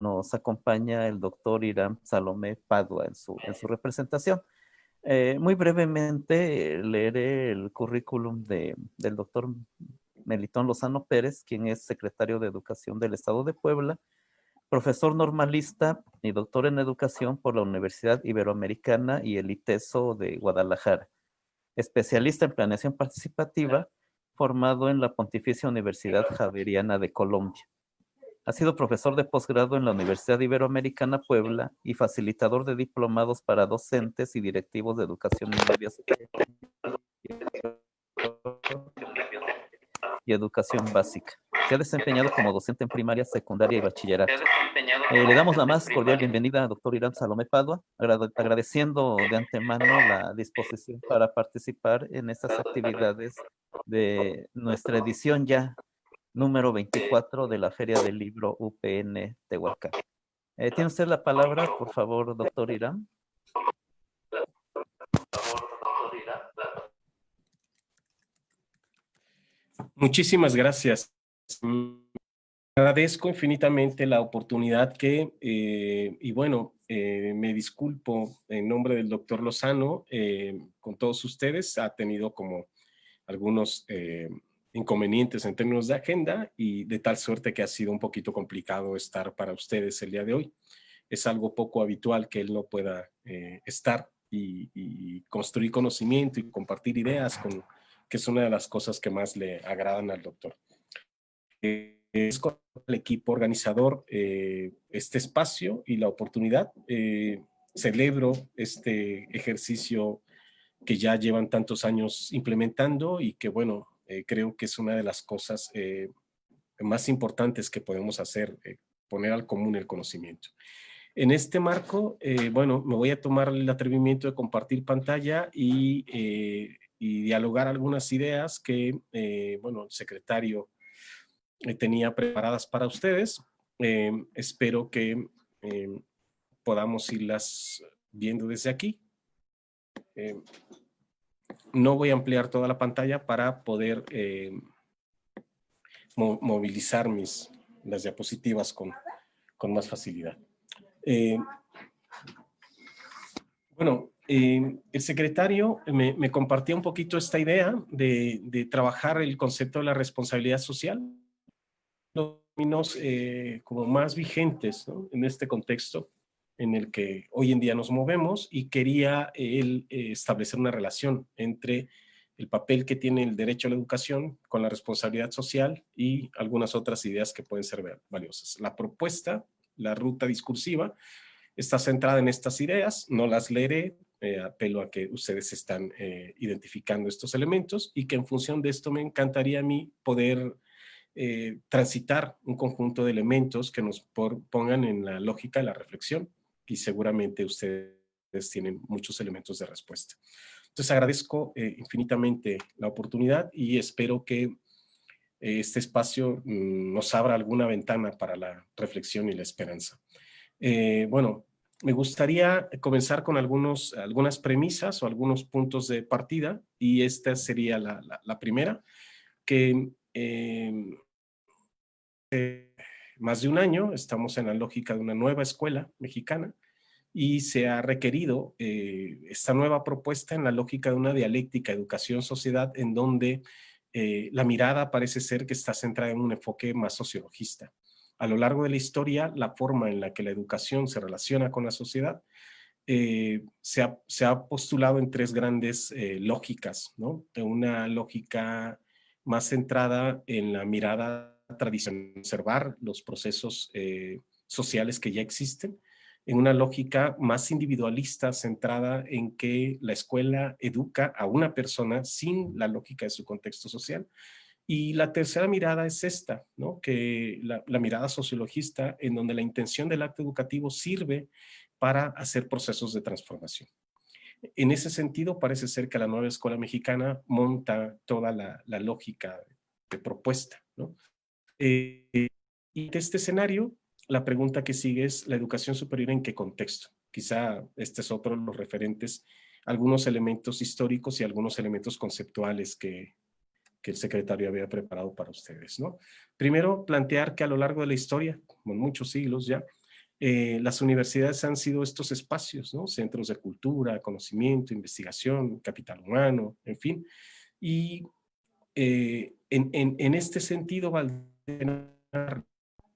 nos acompaña el doctor Irán Salomé Padua en su representación. Muy brevemente leeré el currículum del doctor Melitón Lozano Pérez, quien es secretario de Educación del Estado de Puebla, profesor normalista y doctor en educación por la Universidad Iberoamericana y el ITESO de Guadalajara, especialista en planeación participativa, formado en la Pontificia Universidad Javeriana de Colombia. Ha sido profesor de posgrado en la Universidad Iberoamericana Puebla y facilitador de diplomados para docentes y directivos de educación media superior y educación básica. Se ha desempeñado como docente en primaria, secundaria y bachillerato. Le damos la más cordial bienvenida al doctor Irán Salomé Padua, agradeciendo de antemano la disposición para participar en estas actividades de nuestra edición ya número 24 de la Feria del Libro UPN Tehuacán. ¿Tiene usted la palabra, por favor, doctor Irán? Muchísimas gracias. Agradezco infinitamente la oportunidad y bueno, me disculpo en nombre del doctor Lozano con todos ustedes. Ha tenido como algunos inconvenientes en términos de agenda y de tal suerte que ha sido un poquito complicado estar para ustedes el día de hoy. Es algo poco habitual que él no pueda estar y construir conocimiento y compartir ideas, que es una de las cosas que más le agradan al doctor. Es con el equipo organizador este espacio y la oportunidad. Celebro este ejercicio que ya llevan tantos años implementando y que, bueno, creo que es una de las cosas más importantes que podemos hacer, poner al común el conocimiento. En este marco, bueno, me voy a tomar el atrevimiento de compartir pantalla y dialogar algunas ideas que, bueno, el secretario tenía preparadas para ustedes. Espero que podamos irlas viendo desde aquí. No voy a ampliar toda la pantalla para poder movilizar las diapositivas con más facilidad. Bueno, el secretario me compartía un poquito esta idea de trabajar el concepto de la responsabilidad social, los términos como más vigentes, ¿no?, en este contexto en el que hoy en día nos movemos, y quería él establecer una relación entre el papel que tiene el derecho a la educación con la responsabilidad social y algunas otras ideas que pueden ser valiosas. La propuesta, la ruta discursiva, está centrada en estas ideas. No las leeré, apelo a que ustedes están identificando estos elementos y que en función de esto me encantaría a mí poder transitar un conjunto de elementos que nos pongan en la lógica de la reflexión, y seguramente ustedes tienen muchos elementos de respuesta. Entonces agradezco infinitamente la oportunidad y espero que este espacio nos abra alguna ventana para la reflexión y la esperanza. Bueno, me gustaría comenzar con algunas premisas o algunos puntos de partida, y esta sería la primera, que más de un año estamos en la lógica de una nueva escuela mexicana y se ha requerido esta nueva propuesta en la lógica de una dialéctica educación-sociedad, en donde la mirada parece ser que está centrada en un enfoque más sociologista. A lo largo de la historia, la forma en la que la educación se relaciona con la sociedad se ha postulado en tres grandes lógicas, ¿no? Una lógica más centrada en la mirada tradicional, observar los procesos sociales que ya existen, en una lógica más individualista centrada en que la escuela educa a una persona sin la lógica de su contexto social. Y la tercera mirada es esta, ¿no?, que la mirada sociologista, en donde la intención del acto educativo sirve para hacer procesos de transformación. En ese sentido, parece ser que la nueva escuela mexicana monta toda la lógica de propuesta, ¿no? Y de este escenario, la pregunta que sigue es: ¿la educación superior en qué contexto? Quizá este es otro de los referentes, algunos elementos históricos y algunos elementos conceptuales que el secretario había preparado para ustedes, ¿no? Primero, plantear que a lo largo de la historia, con muchos siglos ya, Las universidades han sido estos espacios, ¿no? Centros de cultura, conocimiento, investigación, capital humano, en fin. Y en este sentido,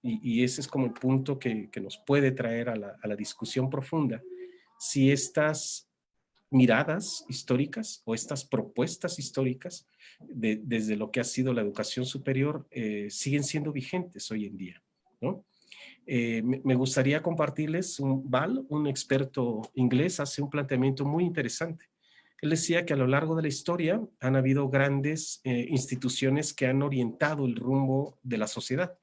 y ese es como el punto que nos puede traer a la discusión profunda, si estas miradas históricas o estas propuestas históricas desde lo que ha sido la educación superior siguen siendo vigentes hoy en día, ¿no? Me gustaría compartirles, Val, un experto inglés, hace un planteamiento muy interesante. Él decía que a lo largo de la historia han habido grandes instituciones que han orientado el rumbo de la sociedad.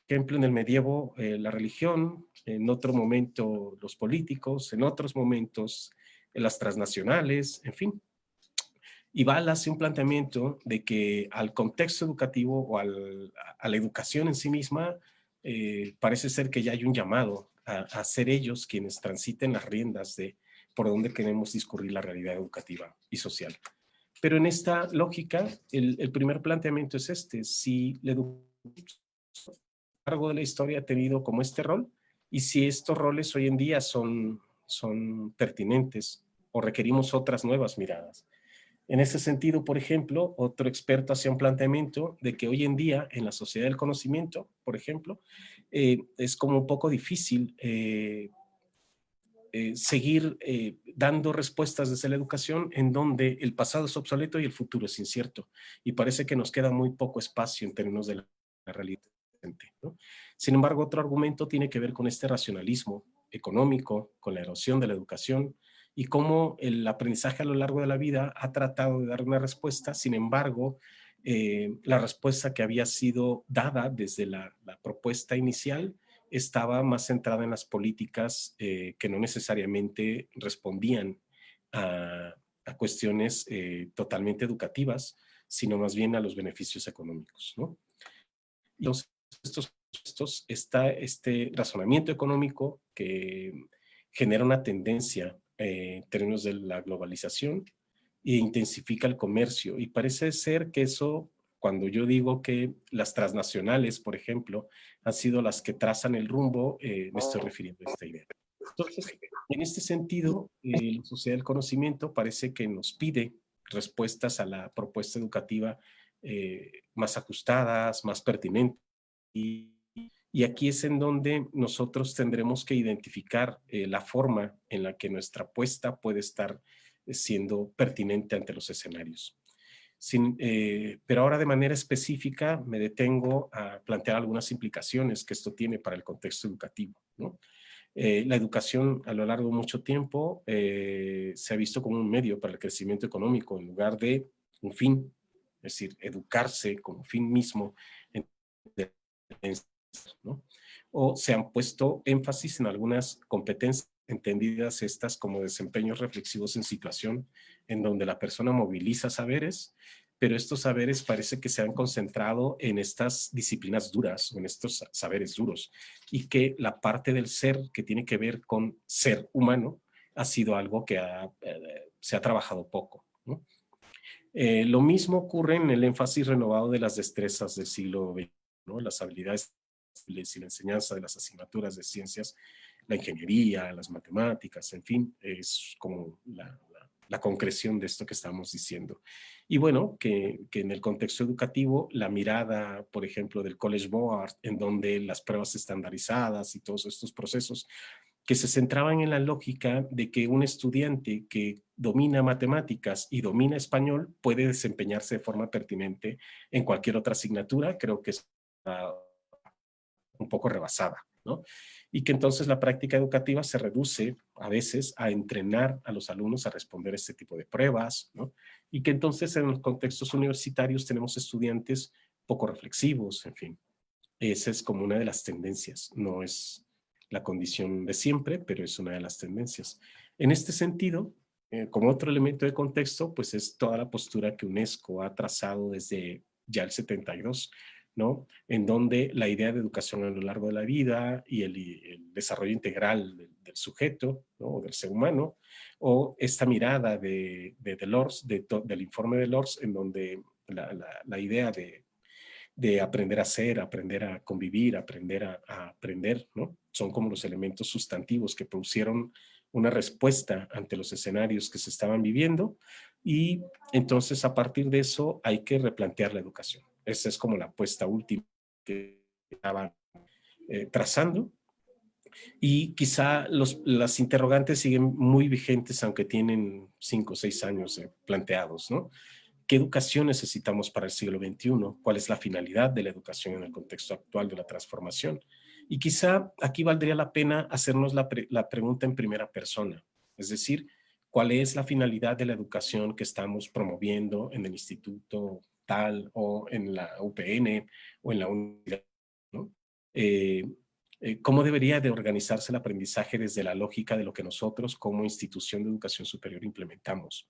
Por ejemplo, en el medievo la religión, en otro momento los políticos, en otros momentos las transnacionales, en fin. Y Val hace un planteamiento de que al contexto educativo o a la educación en sí misma, parece ser que ya hay un llamado a ser ellos quienes transiten las riendas de por dónde queremos discurrir la realidad educativa y social. Pero en esta lógica, el primer planteamiento es este: si la educación a lo largo de la historia ha tenido como este rol, y si estos roles hoy en día son pertinentes o requerimos otras nuevas miradas. En ese sentido, por ejemplo, otro experto hacía un planteamiento de que hoy en día en la sociedad del conocimiento, por ejemplo, es como un poco difícil seguir dando respuestas desde la educación en donde el pasado es obsoleto y el futuro es incierto. Y parece que nos queda muy poco espacio en términos de la realidad, ¿no? Sin embargo, otro argumento tiene que ver con este racionalismo económico, con la erosión de la educación y cómo el aprendizaje a lo largo de la vida ha tratado de dar una respuesta. Sin embargo, la respuesta que había sido dada desde la propuesta inicial estaba más centrada en las políticas que no necesariamente respondían a cuestiones totalmente educativas, sino más bien a los beneficios económicos, ¿no? Entonces, está este razonamiento económico que genera una tendencia en términos de la globalización e intensifica el comercio. Y parece ser que eso, cuando yo digo que las transnacionales, por ejemplo, han sido las que trazan el rumbo, me estoy refiriendo a esta idea. Entonces, en este sentido, la sociedad del conocimiento parece que nos pide respuestas a la propuesta educativa más ajustadas, más pertinentes. Y aquí es en donde nosotros tendremos que identificar la forma en la que nuestra apuesta puede estar siendo pertinente ante los escenarios. Pero ahora de manera específica me detengo a plantear algunas implicaciones que esto tiene para el contexto educativo, ¿no? La educación a lo largo de mucho tiempo se ha visto como un medio para el crecimiento económico en lugar de un fin, es decir, educarse como fin mismo, ¿no? O se han puesto énfasis en algunas competencias entendidas estas como desempeños reflexivos en situación en donde la persona moviliza saberes, pero estos saberes parece que se han concentrado en estas disciplinas duras o en estos saberes duros y que la parte del ser que tiene que ver con ser humano ha sido algo que se ha trabajado poco, ¿no? Lo mismo ocurre en el énfasis renovado de las destrezas del siglo XX, ¿no? Las habilidades y la enseñanza de las asignaturas de ciencias, la ingeniería, las matemáticas, en fin, es como la concreción de esto que estamos diciendo. Y bueno, que en el contexto educativo, la mirada, por ejemplo, del College Board, en donde las pruebas estandarizadas y todos estos procesos que se centraban en la lógica de que un estudiante que domina matemáticas y domina español puede desempeñarse de forma pertinente en cualquier otra asignatura, creo que es un poco rebasada, ¿no? Y que entonces la práctica educativa se reduce a veces a entrenar a los alumnos a responder este tipo de pruebas, ¿no? Y que entonces en los contextos universitarios tenemos estudiantes poco reflexivos, en fin. Esa es como una de las tendencias, no es la condición de siempre, pero es una de las tendencias. En este sentido, como otro elemento de contexto, pues es toda la postura que UNESCO ha trazado desde ya el 72, ¿no? En donde la idea de educación a lo largo de la vida y el desarrollo integral del sujeto, ¿no? O del ser humano, o esta mirada de Delors, del informe de Delors, en donde la idea de aprender a ser, aprender a convivir, aprender a aprender, ¿no? Son como los elementos sustantivos que pusieron una respuesta ante los escenarios que se estaban viviendo, y entonces a partir de eso hay que replantear la educación. Esa es como la apuesta última que estaba trazando, y quizá las interrogantes siguen muy vigentes aunque tienen 5 o 6 años planteados, ¿no? ¿Qué educación necesitamos para el siglo XXI? ¿Cuál es la finalidad de la educación en el contexto actual de la transformación? Y quizá aquí valdría la pena hacernos la pregunta en primera persona, es decir, ¿cuál es la finalidad de la educación que estamos promoviendo en el instituto tal o en la UPN o en la universidad, ¿no? Eh, ¿Cómo debería de organizarse el aprendizaje desde la lógica de lo que nosotros como institución de educación superior implementamos?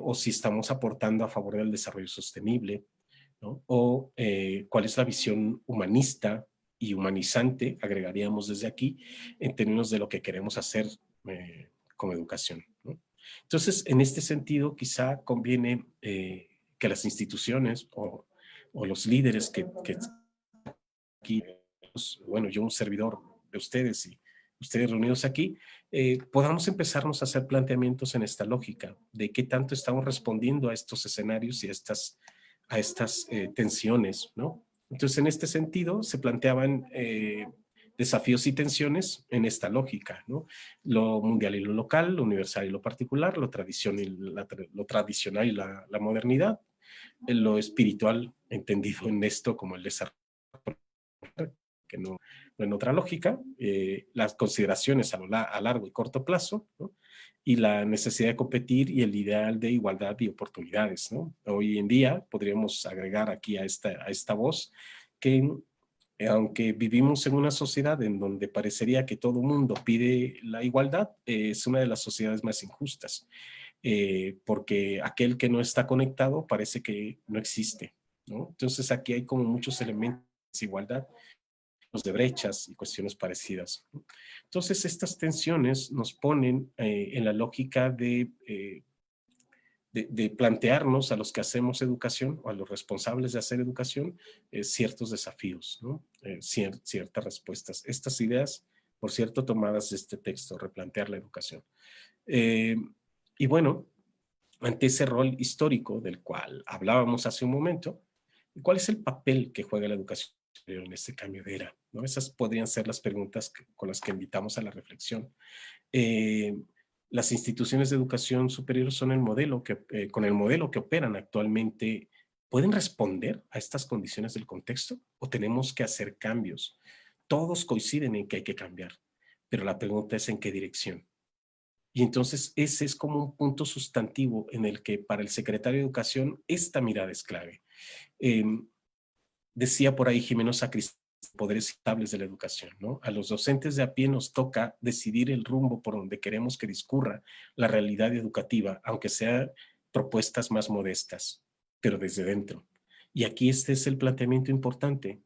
O si estamos aportando a favor del desarrollo sostenible, ¿no? O cuál es la visión humanista y humanizante, agregaríamos desde aquí, en términos de lo que queremos hacer como educación, ¿no? Entonces, en este sentido, quizá conviene que las instituciones o los líderes que aquí, bueno, yo un servidor de ustedes y ustedes reunidos aquí, podamos empezarnos a hacer planteamientos en esta lógica de qué tanto estamos respondiendo a estos escenarios y a estas tensiones, ¿no? Entonces, en este sentido, se planteaban desafíos y tensiones en esta lógica, ¿no? Lo mundial y lo local, lo universal y lo particular, lo tradicional y la modernidad, lo espiritual, entendido en esto como el desarrollo, que no en otra lógica, las consideraciones a largo y corto plazo, ¿no? Y la necesidad de competir y el ideal de igualdad y oportunidades, ¿no? Hoy en día podríamos agregar aquí a esta voz que aunque vivimos en una sociedad en donde parecería que todo mundo pide la igualdad, es una de las sociedades más injustas, porque aquel que no está conectado parece que no existe, ¿no? Entonces aquí hay como muchos elementos de desigualdad, de brechas y cuestiones parecidas. Entonces, estas tensiones nos ponen en la lógica de plantearnos a los que hacemos educación o a los responsables de hacer educación ciertos desafíos, ¿no? Ciertas respuestas. Estas ideas, por cierto, tomadas de este texto, Replantear la educación. Eh, y bueno, ante ese rol histórico del cual hablábamos hace un momento, ¿cuál es el papel que juega la educación en este cambio de era? ¿No? Esas podrían ser las preguntas con las que invitamos a la reflexión. Eh, las instituciones de educación superior son con el modelo que operan actualmente, ¿pueden responder a estas condiciones del contexto o tenemos que hacer cambios? Todos coinciden en que hay que cambiar, pero la pregunta es en qué dirección. Y entonces ese es como un punto sustantivo en el que para el secretario de Educación esta mirada es clave. Eh, Decía por ahí Jimeno Sacristán, poderes estables de la educación, ¿no? A los docentes de a pie nos toca decidir el rumbo por donde queremos que discurra la realidad educativa, aunque sean propuestas más modestas, pero desde dentro. Y aquí este es el planteamiento importante.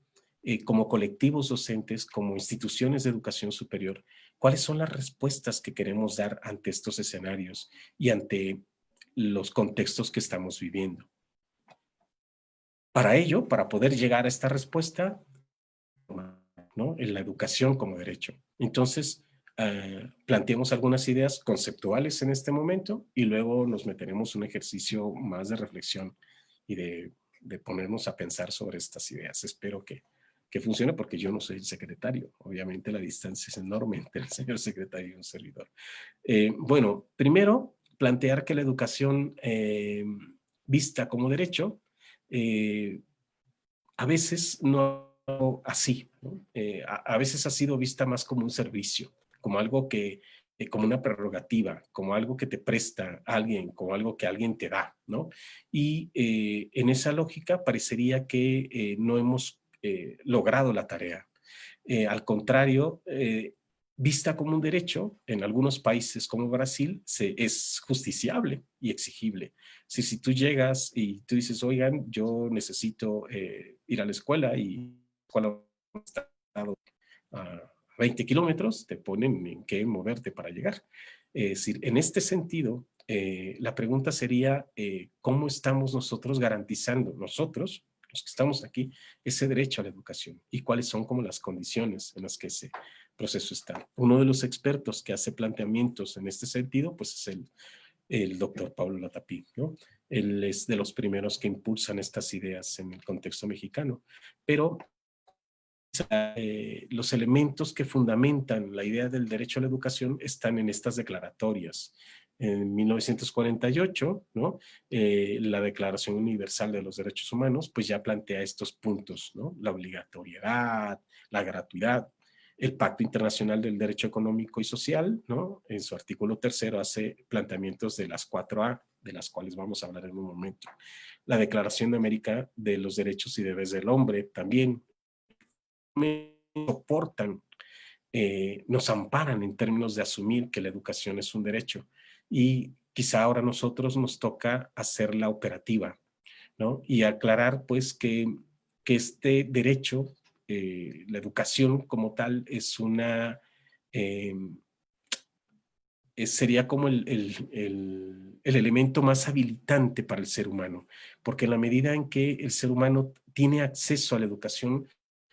Como colectivos docentes, como instituciones de educación superior, ¿cuáles son las respuestas que queremos dar ante estos escenarios y ante los contextos que estamos viviendo? Para ello, para poder llegar a esta respuesta, ¿no? En la educación como derecho. Entonces, planteemos algunas ideas conceptuales en este momento y luego nos meteremos un ejercicio más de reflexión y de ponernos a pensar sobre estas ideas. Espero que funcione porque yo no soy el secretario. Obviamente la distancia es enorme entre el señor secretario y un servidor. Bueno, primero, plantear que la educación vista como derecho a veces no así, ¿no? A veces ha sido vista más como un servicio, como algo como una prerrogativa, como algo que te presta alguien, como algo que alguien te da, ¿no? Y en esa lógica parecería que no hemos logrado la tarea. Al contrario, vista como un derecho, en algunos países como Brasil, es justiciable y exigible. Si tú llegas y tú dices, oigan, yo necesito ir a la escuela y la escuela está a 20 kilómetros, te ponen en qué moverte para llegar. Es decir, en este sentido, la pregunta sería, ¿cómo estamos nosotros garantizando, nosotros, los que estamos aquí, ese derecho a la educación y cuáles son como las condiciones en las que ese proceso está. Uno de los expertos que hace planteamientos en este sentido, pues es el doctor Pablo Latapí, ¿no? Él es de los primeros que impulsan estas ideas en el contexto mexicano, pero los elementos que fundamentan la idea del derecho a la educación están en estas declaratorias. En 1948, ¿no? La Declaración Universal de los Derechos Humanos, pues ya plantea estos puntos, ¿no? La obligatoriedad, la gratuidad. El Pacto Internacional del Derecho Económico y Social, ¿no? En su artículo 3 hace planteamientos de las 4A, de las cuales vamos a hablar en un momento. La Declaración de América de los Derechos y Deberes del Hombre también soportan, nos amparan en términos de asumir que la educación es un derecho. Y quizá ahora a nosotros nos toca hacerla operativa, ¿no? Y aclarar pues que este derecho, la educación como tal, es una, sería como el elemento más habilitante para el ser humano, porque en la medida en que el ser humano tiene acceso a la educación,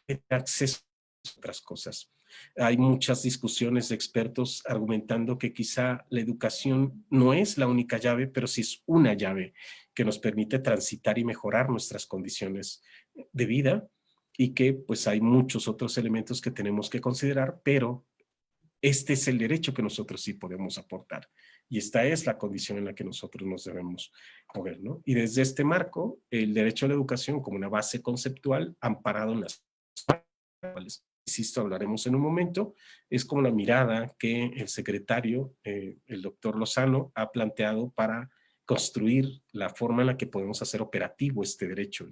tiene acceso a otras cosas. Hay muchas discusiones de expertos argumentando que quizá la educación no es la única llave, pero sí es una llave que nos permite transitar y mejorar nuestras condiciones de vida, y que pues hay muchos otros elementos que tenemos que considerar, pero este es el derecho que nosotros sí podemos aportar. Y esta es la condición en la que nosotros nos debemos mover, ¿no? Y desde este marco, el derecho a la educación como una base conceptual amparado en las cuales, insisto, hablaremos en un momento, es como la mirada que el secretario, el doctor Lozano, ha planteado para construir la forma en la que podemos hacer operativo este derecho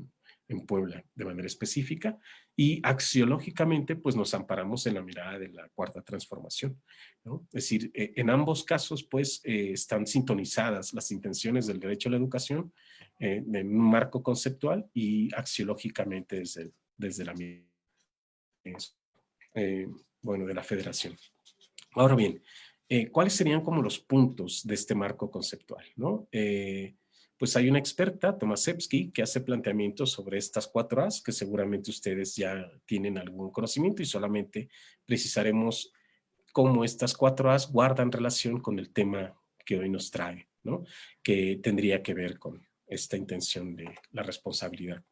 en Puebla de manera específica, y axiológicamente pues nos amparamos en la mirada de la cuarta transformación, ¿no? Es decir, en ambos casos pues están sintonizadas las intenciones del derecho a la educación en un marco conceptual y axiológicamente desde la mirada bueno, de la federación. Ahora bien, ¿cuáles serían como los puntos de este marco conceptual, ¿no? Pues hay una experta, Tomaszewski, que hace planteamientos sobre estas 4 A's, que seguramente ustedes ya tienen algún conocimiento, y solamente precisaremos cómo estas 4 A's guardan relación con el tema que hoy nos trae, ¿no? Que tendría que ver con esta intención de la responsabilidad.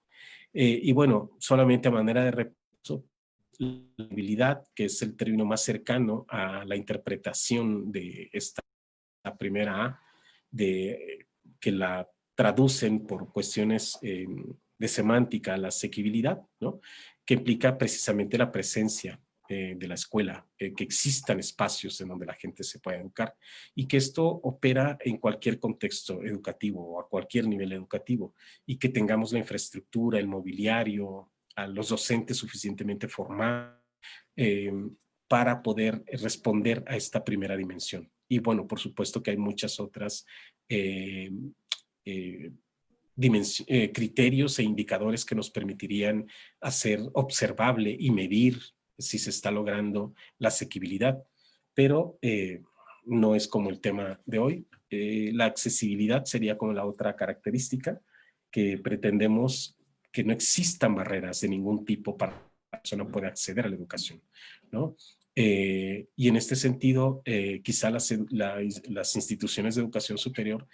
Y bueno, solamente a manera de repaso, la habilidad, que es el término más cercano a la interpretación de esta primera A, de, que la traducen por cuestiones de semántica a la asequibilidad, ¿no? Que implica precisamente la presencia de la escuela, que existan espacios en donde la gente se pueda educar, y que esto opera en cualquier contexto educativo o a cualquier nivel educativo, y que tengamos la infraestructura, el mobiliario, a los docentes suficientemente formados eh, para poder responder a esta primera dimensión. Y bueno, por supuesto que hay muchas otras eh, eh, criterios e indicadores que nos permitirían hacer observable y medir si se está logrando la asequibilidad, pero no es como el tema de hoy. La accesibilidad sería como la otra característica, que pretendemos que no existan barreras de ningún tipo para que la persona pueda acceder a la educación, ¿no? Y en este sentido, quizá las instituciones de educación superior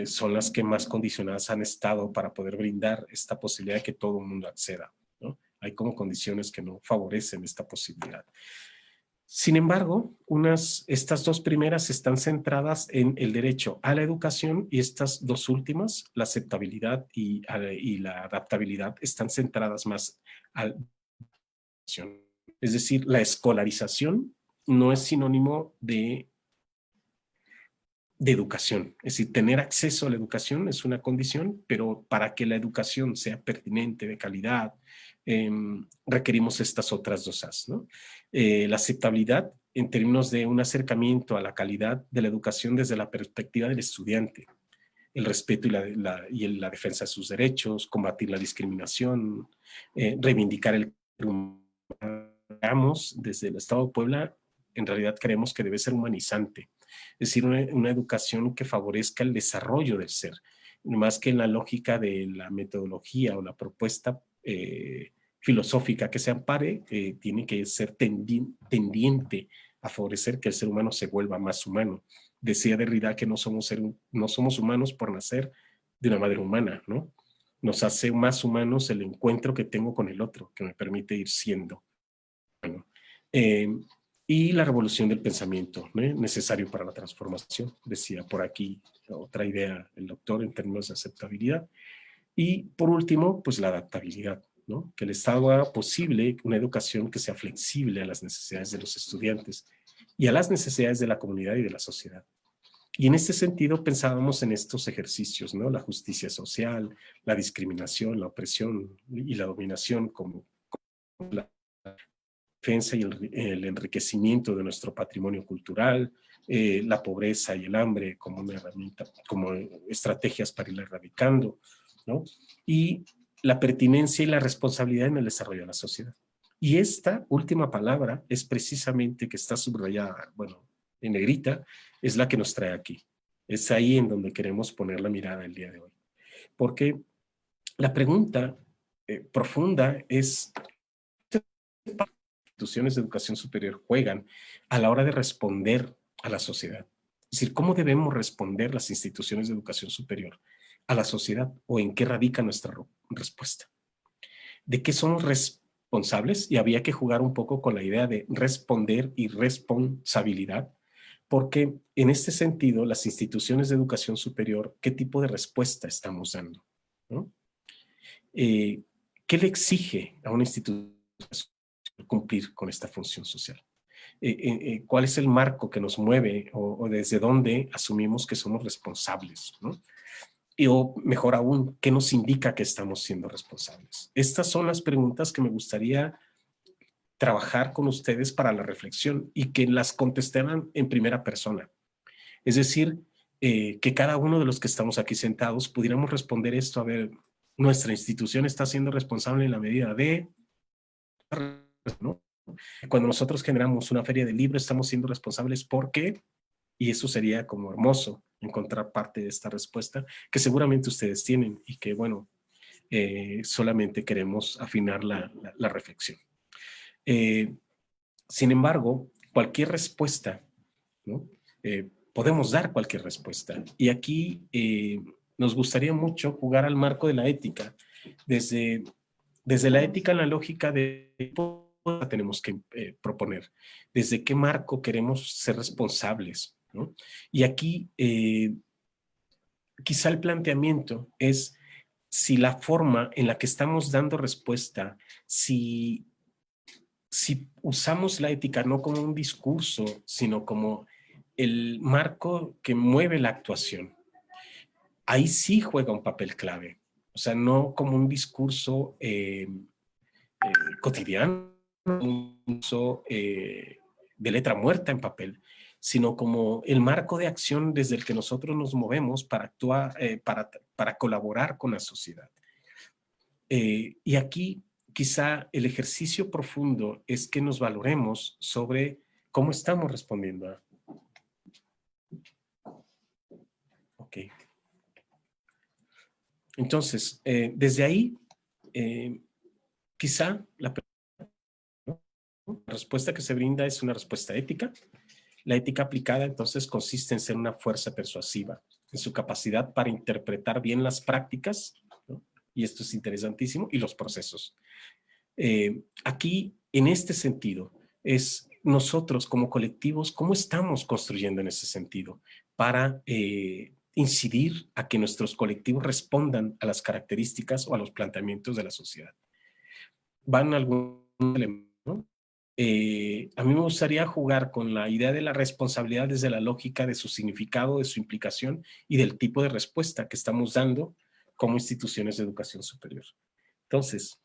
son las que más condicionadas han estado para poder brindar esta posibilidad de que todo el mundo acceda, ¿no? Hay como condiciones que no favorecen esta posibilidad. Sin embargo, estas 2 primeras están centradas en el derecho a la educación, y estas 2 últimas, la aceptabilidad y la adaptabilidad, están centradas más a la educación. Es decir, la escolarización no es sinónimo de educación. Es decir, tener acceso a la educación es una condición, pero para que la educación sea pertinente, de calidad, requerimos estas otras 2 A's, ¿no? La aceptabilidad en términos de un acercamiento a la calidad de la educación desde la perspectiva del estudiante, el respeto y la defensa de sus derechos, combatir la discriminación, reivindicar el desde el Estado de Puebla. En realidad creemos que debe ser humanizante, es decir, una educación que favorezca el desarrollo del ser, más que en la lógica de la metodología o la propuesta filosófica que se ampare, tiene que ser tendiente a favorecer que el ser humano se vuelva más humano. Decía Derrida que no somos humanos por nacer de una madre humana, ¿no? Nos hace más humanos el encuentro que tengo con el otro, que me permite ir siendo. Bueno, y la revolución del pensamiento, ¿no? Necesario para la transformación, decía por aquí otra idea el doctor en términos de aceptabilidad. Y por último, pues la adaptabilidad, ¿no? Que el Estado haga posible una educación que sea flexible a las necesidades de los estudiantes y a las necesidades de la comunidad y de la sociedad. Y en este sentido pensábamos en estos ejercicios, ¿no? La justicia social, la discriminación, la opresión y la dominación como la defensa y el enriquecimiento de nuestro patrimonio cultural, la pobreza y el hambre como una herramienta, como estrategias para ir erradicando, ¿no? Y la pertinencia y la responsabilidad en el desarrollo de la sociedad. Y esta última palabra es precisamente que está subrayada, bueno, en negrita, es la que nos trae aquí. Es ahí en donde queremos poner la mirada el día de hoy. Porque la pregunta profunda es ¿qué instituciones de educación superior juegan a la hora de responder a la sociedad? Es decir, ¿cómo debemos responder las instituciones de educación superior a la sociedad o en qué radica nuestra respuesta? ¿De qué somos responsables? Y había que jugar un poco con la idea de responder y responsabilidad, porque en este sentido las instituciones de educación superior, ¿qué tipo de respuesta estamos dando? ¿No? ¿Qué le exige a una institución cumplir con esta función social? ¿Cuál es el marco que nos mueve o desde dónde asumimos que somos responsables, ¿no? O mejor aún, ¿qué nos indica que estamos siendo responsables? Estas son las preguntas que me gustaría trabajar con ustedes para la reflexión y que las contestaran en primera persona. Es decir, que cada uno de los que estamos aquí sentados pudiéramos responder esto, a ver, nuestra institución está siendo responsable en la medida de, ¿no? Cuando nosotros generamos una feria de libros, estamos siendo responsables porque, y eso sería como hermoso encontrar parte de esta respuesta que seguramente ustedes tienen y que, bueno, solamente queremos afinar la reflexión. Sin embargo, cualquier respuesta, ¿no? Podemos dar cualquier respuesta. Y aquí nos gustaría mucho jugar al marco de la ética. Desde la ética en la lógica de tenemos que proponer. Desde qué marco queremos ser responsables, ¿no? Y aquí quizá el planteamiento es si la forma en la que estamos dando respuesta, si usamos la ética no como un discurso, sino como el marco que mueve la actuación, ahí sí juega un papel clave. O sea, no como un discurso cotidiano, un discurso de letra muerta en papel, sino como el marco de acción desde el que nosotros nos movemos para actuar, para colaborar con la sociedad. Y aquí quizá el ejercicio profundo es que nos valoremos sobre cómo estamos respondiendo a... Ok. Entonces, desde ahí, quizá la respuesta que se brinda es una respuesta ética. La ética aplicada entonces consiste en ser una fuerza persuasiva, en su capacidad para interpretar bien las prácticas, ¿no? Y esto es interesantísimo, y los procesos. Aquí, en este sentido, es nosotros como colectivos, ¿cómo estamos construyendo en ese sentido? Para incidir a que nuestros colectivos respondan a las características o a los planteamientos de la sociedad. ¿Van algún elemento? A mí me gustaría jugar con la idea de la responsabilidad desde la lógica de su significado, de su implicación y del tipo de respuesta que estamos dando como instituciones de educación superior. Entonces,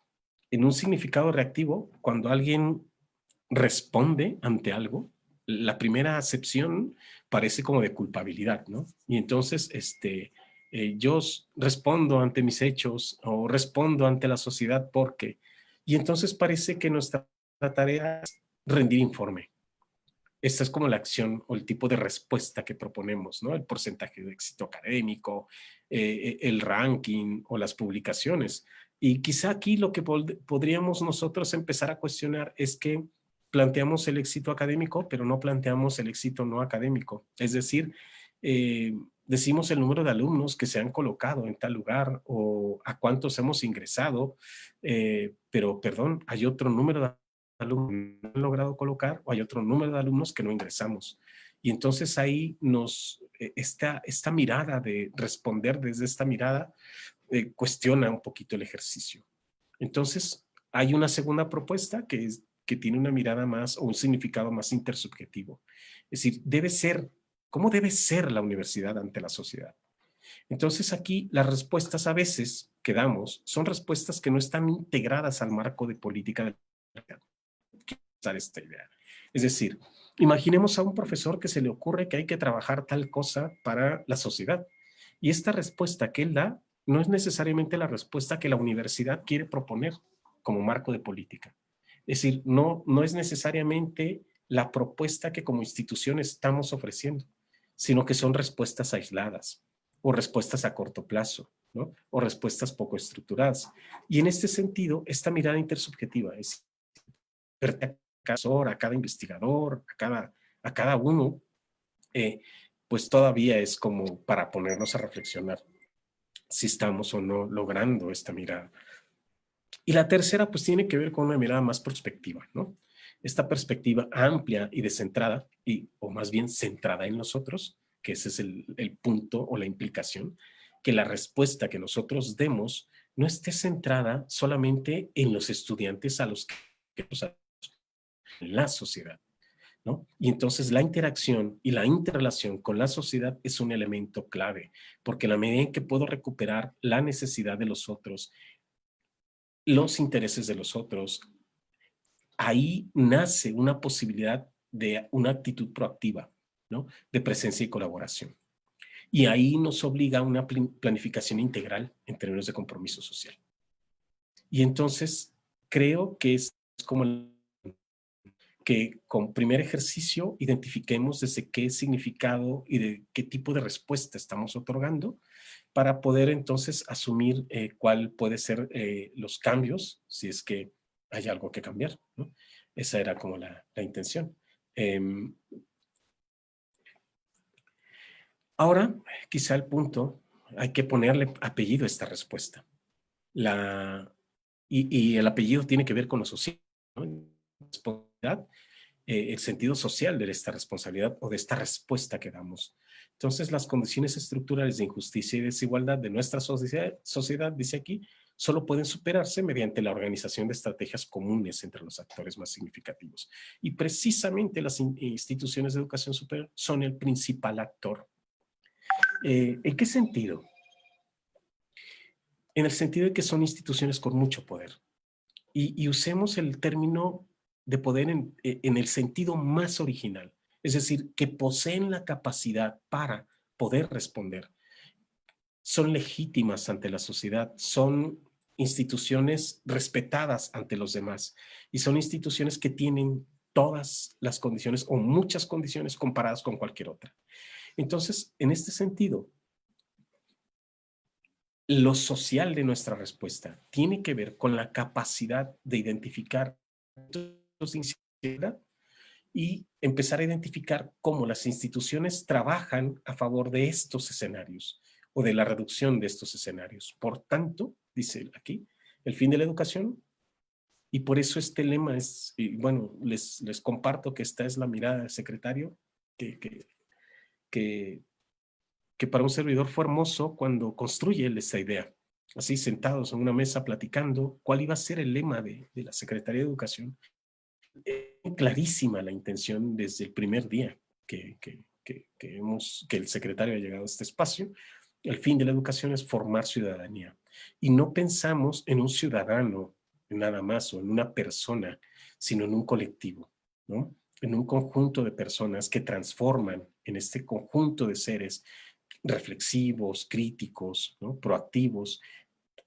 en un significado reactivo, cuando alguien responde ante algo, la primera acepción parece como de culpabilidad, ¿no? Y entonces, yo respondo ante mis hechos o respondo ante la sociedad porque... Y entonces parece que nuestra tarea es rendir informe. esta es como la acción o el tipo de respuesta que proponemos, ¿no? El porcentaje de éxito académico, el ranking o las publicaciones. Y quizá aquí lo que podríamos nosotros empezar a cuestionar es que planteamos el éxito académico, pero no planteamos el éxito no académico. Es decir, decimos el número de alumnos que se han colocado en tal lugar o a cuántos hemos ingresado, pero perdón, hay otro número de alumnos que no han logrado colocar o hay otro número de alumnos que no ingresamos. Y entonces ahí esta mirada de responder desde esta mirada cuestiona un poquito el ejercicio. Entonces hay una segunda propuesta que tiene una mirada más o un significado más intersubjetivo. Es decir, ¿cómo debe ser la universidad ante la sociedad? Entonces aquí las respuestas a veces que damos son respuestas que no están integradas al marco de política de esta idea. Es decir, imaginemos a un profesor que se le ocurre que hay que trabajar tal cosa para la sociedad. Y esta respuesta que él da no es necesariamente la respuesta que la universidad quiere proponer como marco de política. Es decir, no es necesariamente la propuesta que como institución estamos ofreciendo, sino que son respuestas aisladas o respuestas a corto plazo, ¿no? O respuestas poco estructuradas. Y en este sentido, esta mirada intersubjetiva es a cada investigador, a cada uno, pues todavía es como para ponernos a reflexionar si estamos o no logrando esta mirada. Y la tercera, pues tiene que ver con una mirada más prospectiva, ¿no? Esta perspectiva amplia y descentrada, o más bien centrada en nosotros, que ese es el punto o la implicación, que la respuesta que nosotros demos no esté centrada solamente en los estudiantes a los que en la sociedad, ¿no? Y entonces la interacción y la interrelación con la sociedad es un elemento clave, porque en la medida en que puedo recuperar la necesidad de los otros, los intereses de los otros, ahí nace una posibilidad de una actitud proactiva, ¿no? De presencia y colaboración. Y ahí nos obliga a una planificación integral en términos de compromiso social. Y entonces creo que es como que con primer ejercicio identifiquemos desde qué significado y de qué tipo de respuesta estamos otorgando para poder entonces asumir cuál puede ser los cambios, si es que hay algo que cambiar, ¿no? Esa era como la intención. Ahora, quizá el punto, hay que ponerle apellido a esta respuesta. Y el apellido tiene que ver con lo social, ¿no? El sentido social de esta responsabilidad o de esta respuesta que damos. Entonces, las condiciones estructurales de injusticia y desigualdad de nuestra sociedad, dice aquí, solo pueden superarse mediante la organización de estrategias comunes entre los actores más significativos. Y precisamente las instituciones de educación superior son el principal actor. ¿En qué sentido? En el sentido de que son instituciones con mucho poder. Y usemos el término de poder en el sentido más original, es decir, que poseen la capacidad para poder responder. Son legítimas ante la sociedad, son instituciones respetadas ante los demás y son instituciones que tienen todas las condiciones o muchas condiciones comparadas con cualquier otra. Entonces, en este sentido, lo social de nuestra respuesta tiene que ver con la capacidad de identificar y empezar a identificar cómo las instituciones trabajan a favor de estos escenarios o de la reducción de estos escenarios. Por tanto, dice aquí, el fin de la educación, y por eso este lema es, y bueno, les comparto que esta es la mirada del secretario, que, que para un servidor fue hermoso cuando construye él esta idea. Así sentados en una mesa platicando cuál iba a ser el lema de la Secretaría de Educación. Clarísima la intención desde el primer día que el secretario ha llegado a este espacio. El fin de la educación es formar ciudadanía. Y no pensamos en un ciudadano nada más o en una persona, sino en un colectivo, ¿no? En un conjunto de personas que transforman en este conjunto de seres reflexivos, críticos, ¿no? Proactivos,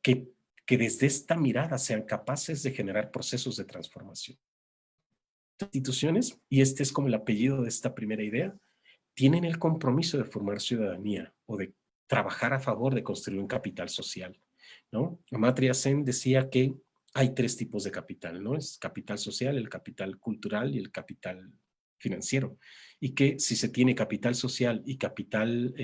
que, que desde esta mirada sean capaces de generar procesos de transformación. instituciones, y este es como el apellido de esta primera idea, tienen el compromiso de formar ciudadanía o de trabajar a favor de construir un capital social, ¿no? Amartya Sen decía que hay tres tipos de capital, ¿no? Es capital social, el capital cultural y el capital financiero. Y que si se tiene capital social y capital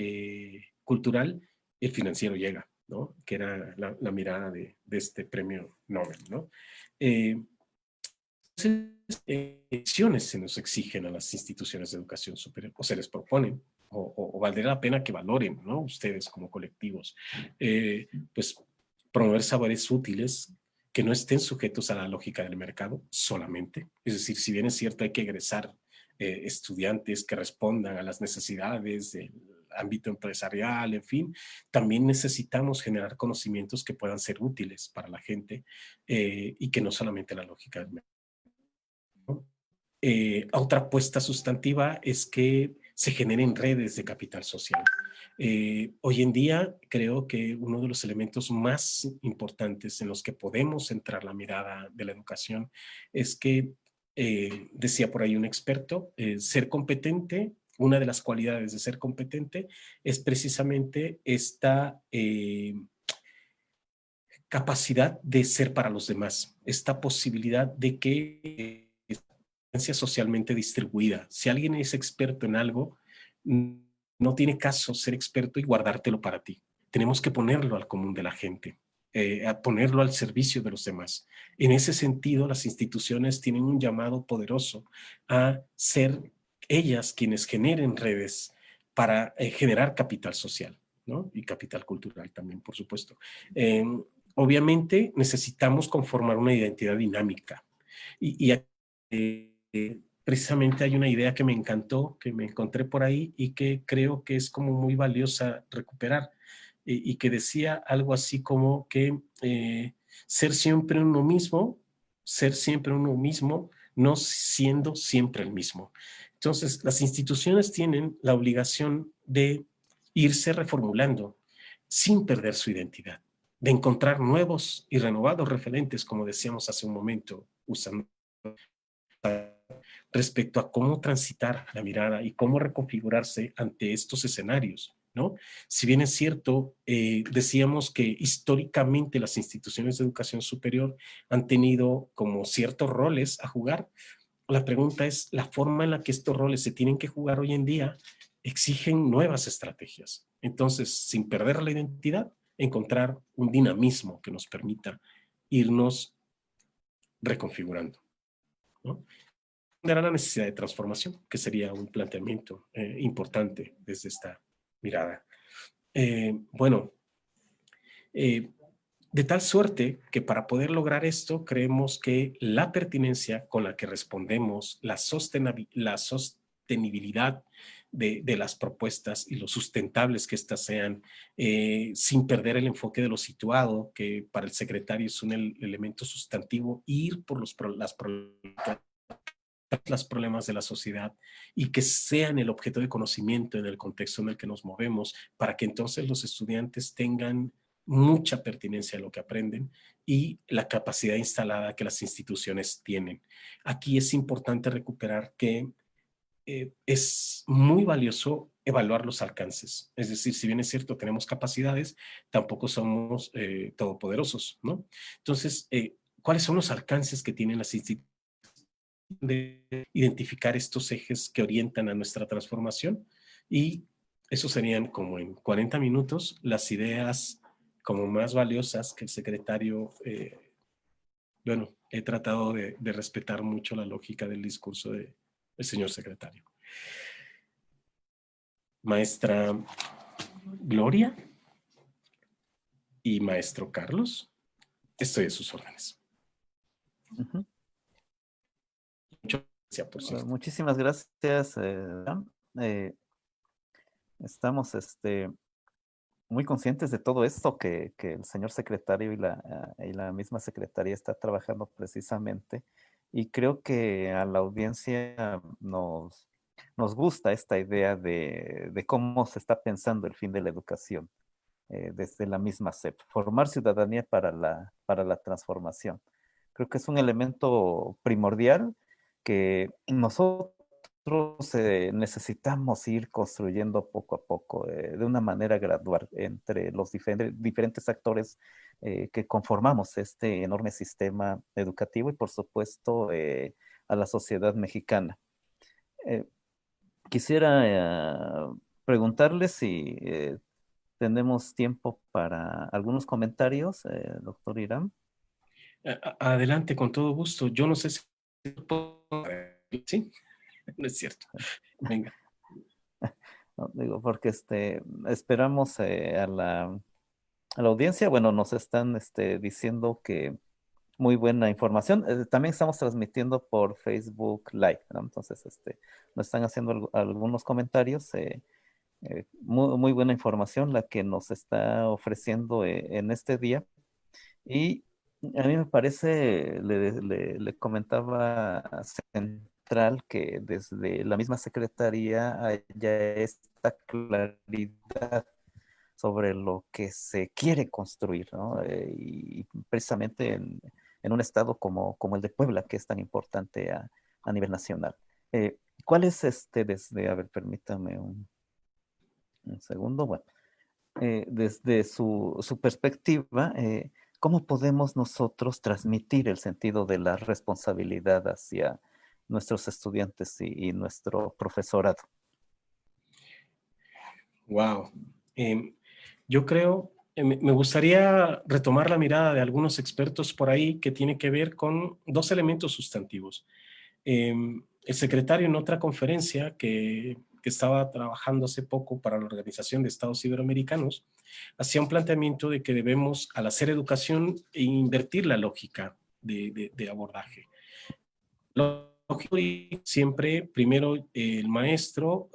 cultural, el financiero llega, ¿no? Que era la mirada de este premio Nobel, ¿no? Acciones se nos exigen a las instituciones de educación superior, o se les proponen, o valdría la pena que valoren, ¿no? Ustedes como colectivos, pues promover saberes útiles que no estén sujetos a la lógica del mercado solamente. Es decir, si bien es cierto, hay que egresar estudiantes que respondan a las necesidades del ámbito empresarial, en fin, también necesitamos generar conocimientos que puedan ser útiles para la gente y que no solamente la lógica del mercado. Otra apuesta sustantiva es que se generen redes de capital social. Hoy en día creo que uno de los elementos más importantes en los que podemos centrar la mirada de la educación es que, decía por ahí un experto, ser competente, una de las cualidades de ser competente es precisamente esta capacidad de ser para los demás, esta posibilidad de que socialmente distribuida. Si alguien es experto en algo, no tiene caso ser experto y guardártelo para ti. Tenemos que ponerlo al común de la gente, a ponerlo al servicio de los demás. En ese sentido, las instituciones tienen un llamado poderoso a ser ellas quienes generen redes para generar capital social, ¿no? Y capital cultural también, por supuesto. Obviamente necesitamos conformar una identidad dinámica y precisamente hay una idea que me encantó, que me encontré por ahí y que creo que es como muy valiosa recuperar y que decía algo así como que ser siempre uno mismo, no siendo siempre el mismo. Entonces, las instituciones tienen la obligación de irse reformulando sin perder su identidad, de encontrar nuevos y renovados referentes, como decíamos hace un momento, usando respecto a cómo transitar la mirada y cómo reconfigurarse ante estos escenarios, ¿no? Si bien es cierto, decíamos que históricamente las instituciones de educación superior han tenido como ciertos roles a jugar, la pregunta es la forma en la que estos roles se tienen que jugar hoy en día exigen nuevas estrategias. Entonces, sin perder la identidad, encontrar un dinamismo que nos permita irnos reconfigurando, ¿no? Era la necesidad de transformación, que sería un planteamiento importante desde esta mirada. Bueno, de tal suerte que para poder lograr esto, creemos que la pertinencia con la que respondemos, la sostenibilidad de las propuestas y lo sustentables que éstas sean, sin perder el enfoque de lo situado, que para el secretario es un elemento sustantivo, ir por los problemas de la sociedad y que sean el objeto de conocimiento en el contexto en el que nos movemos, para que entonces los estudiantes tengan mucha pertinencia a lo que aprenden y la capacidad instalada que las instituciones tienen. Aquí es importante recuperar que es muy valioso evaluar los alcances. Es decir, si bien es cierto, tenemos capacidades, tampoco somos todopoderosos, ¿no? Entonces, ¿cuáles son los alcances que tienen las instituciones de identificar estos ejes que orientan a nuestra transformación? Y eso serían como en 40 minutos las ideas como más valiosas que el secretario, bueno, he tratado de respetar mucho la lógica del discurso del señor secretario. Maestra Gloria y maestro Carlos, estoy a sus órdenes. Uh-huh. Muchas gracias, por cierto. Muchísimas gracias. Estamos muy conscientes de todo esto que el señor secretario y la misma secretaría está trabajando precisamente. Y creo que a la audiencia nos gusta esta idea de cómo se está pensando el fin de la educación desde la misma SEP. Formar ciudadanía para la transformación. Creo que es un elemento primordial que nosotros necesitamos ir construyendo poco a poco, de una manera gradual, entre los diferentes actores que conformamos este enorme sistema educativo y, por supuesto, a la sociedad mexicana. Eh, Quisiera preguntarle si tenemos tiempo para algunos comentarios, doctor Irán. Adelante, con todo gusto. Yo no sé si... Sí, no es cierto. Venga. No, digo, porque esperamos a la audiencia. Bueno, nos están diciendo que muy buena información. También estamos transmitiendo por Facebook Live, ¿no? Entonces, nos están haciendo algunos comentarios. Muy, muy buena información la que nos está ofreciendo en este día. Y a mí me parece, le comentaba a Central que desde la misma Secretaría haya esta claridad sobre lo que se quiere construir, ¿no? Y precisamente en un estado como el de Puebla, que es tan importante a nivel nacional. ¿Cuál es a ver, permítame un segundo, bueno, desde su perspectiva, ¿cómo podemos nosotros transmitir el sentido de la responsabilidad hacia nuestros estudiantes y nuestro profesorado? Wow. Yo creo, me gustaría retomar la mirada de algunos expertos por ahí que tiene que ver con dos elementos sustantivos. El secretario en otra conferencia que estaba trabajando hace poco para la Organización de Estados Iberoamericanos, hacía un planteamiento de que debemos, al hacer educación, invertir la lógica de abordaje. Siempre, primero, el maestro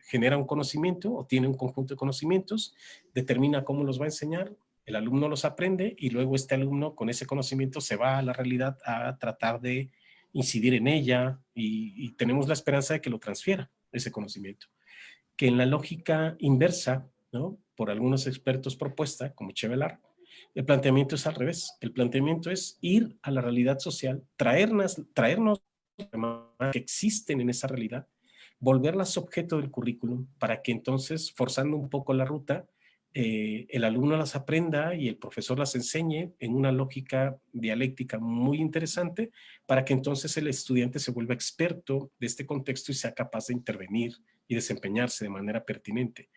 genera un conocimiento o tiene un conjunto de conocimientos, determina cómo los va a enseñar, el alumno los aprende y luego este alumno con ese conocimiento se va a la realidad a tratar de incidir en ella y tenemos la esperanza de que lo transfiera, ese conocimiento. Que en la lógica inversa, ¿no? Por algunos expertos propuesta, como Chevelar, el planteamiento es al revés. El planteamiento es ir a la realidad social, traernos que existen en esa realidad, volverlas objeto del currículum para que entonces, forzando un poco la ruta, el alumno las aprenda y el profesor las enseñe en una lógica dialéctica muy interesante para que entonces el estudiante se vuelva experto de este contexto y sea capaz de intervenir y desempeñarse de manera pertinente.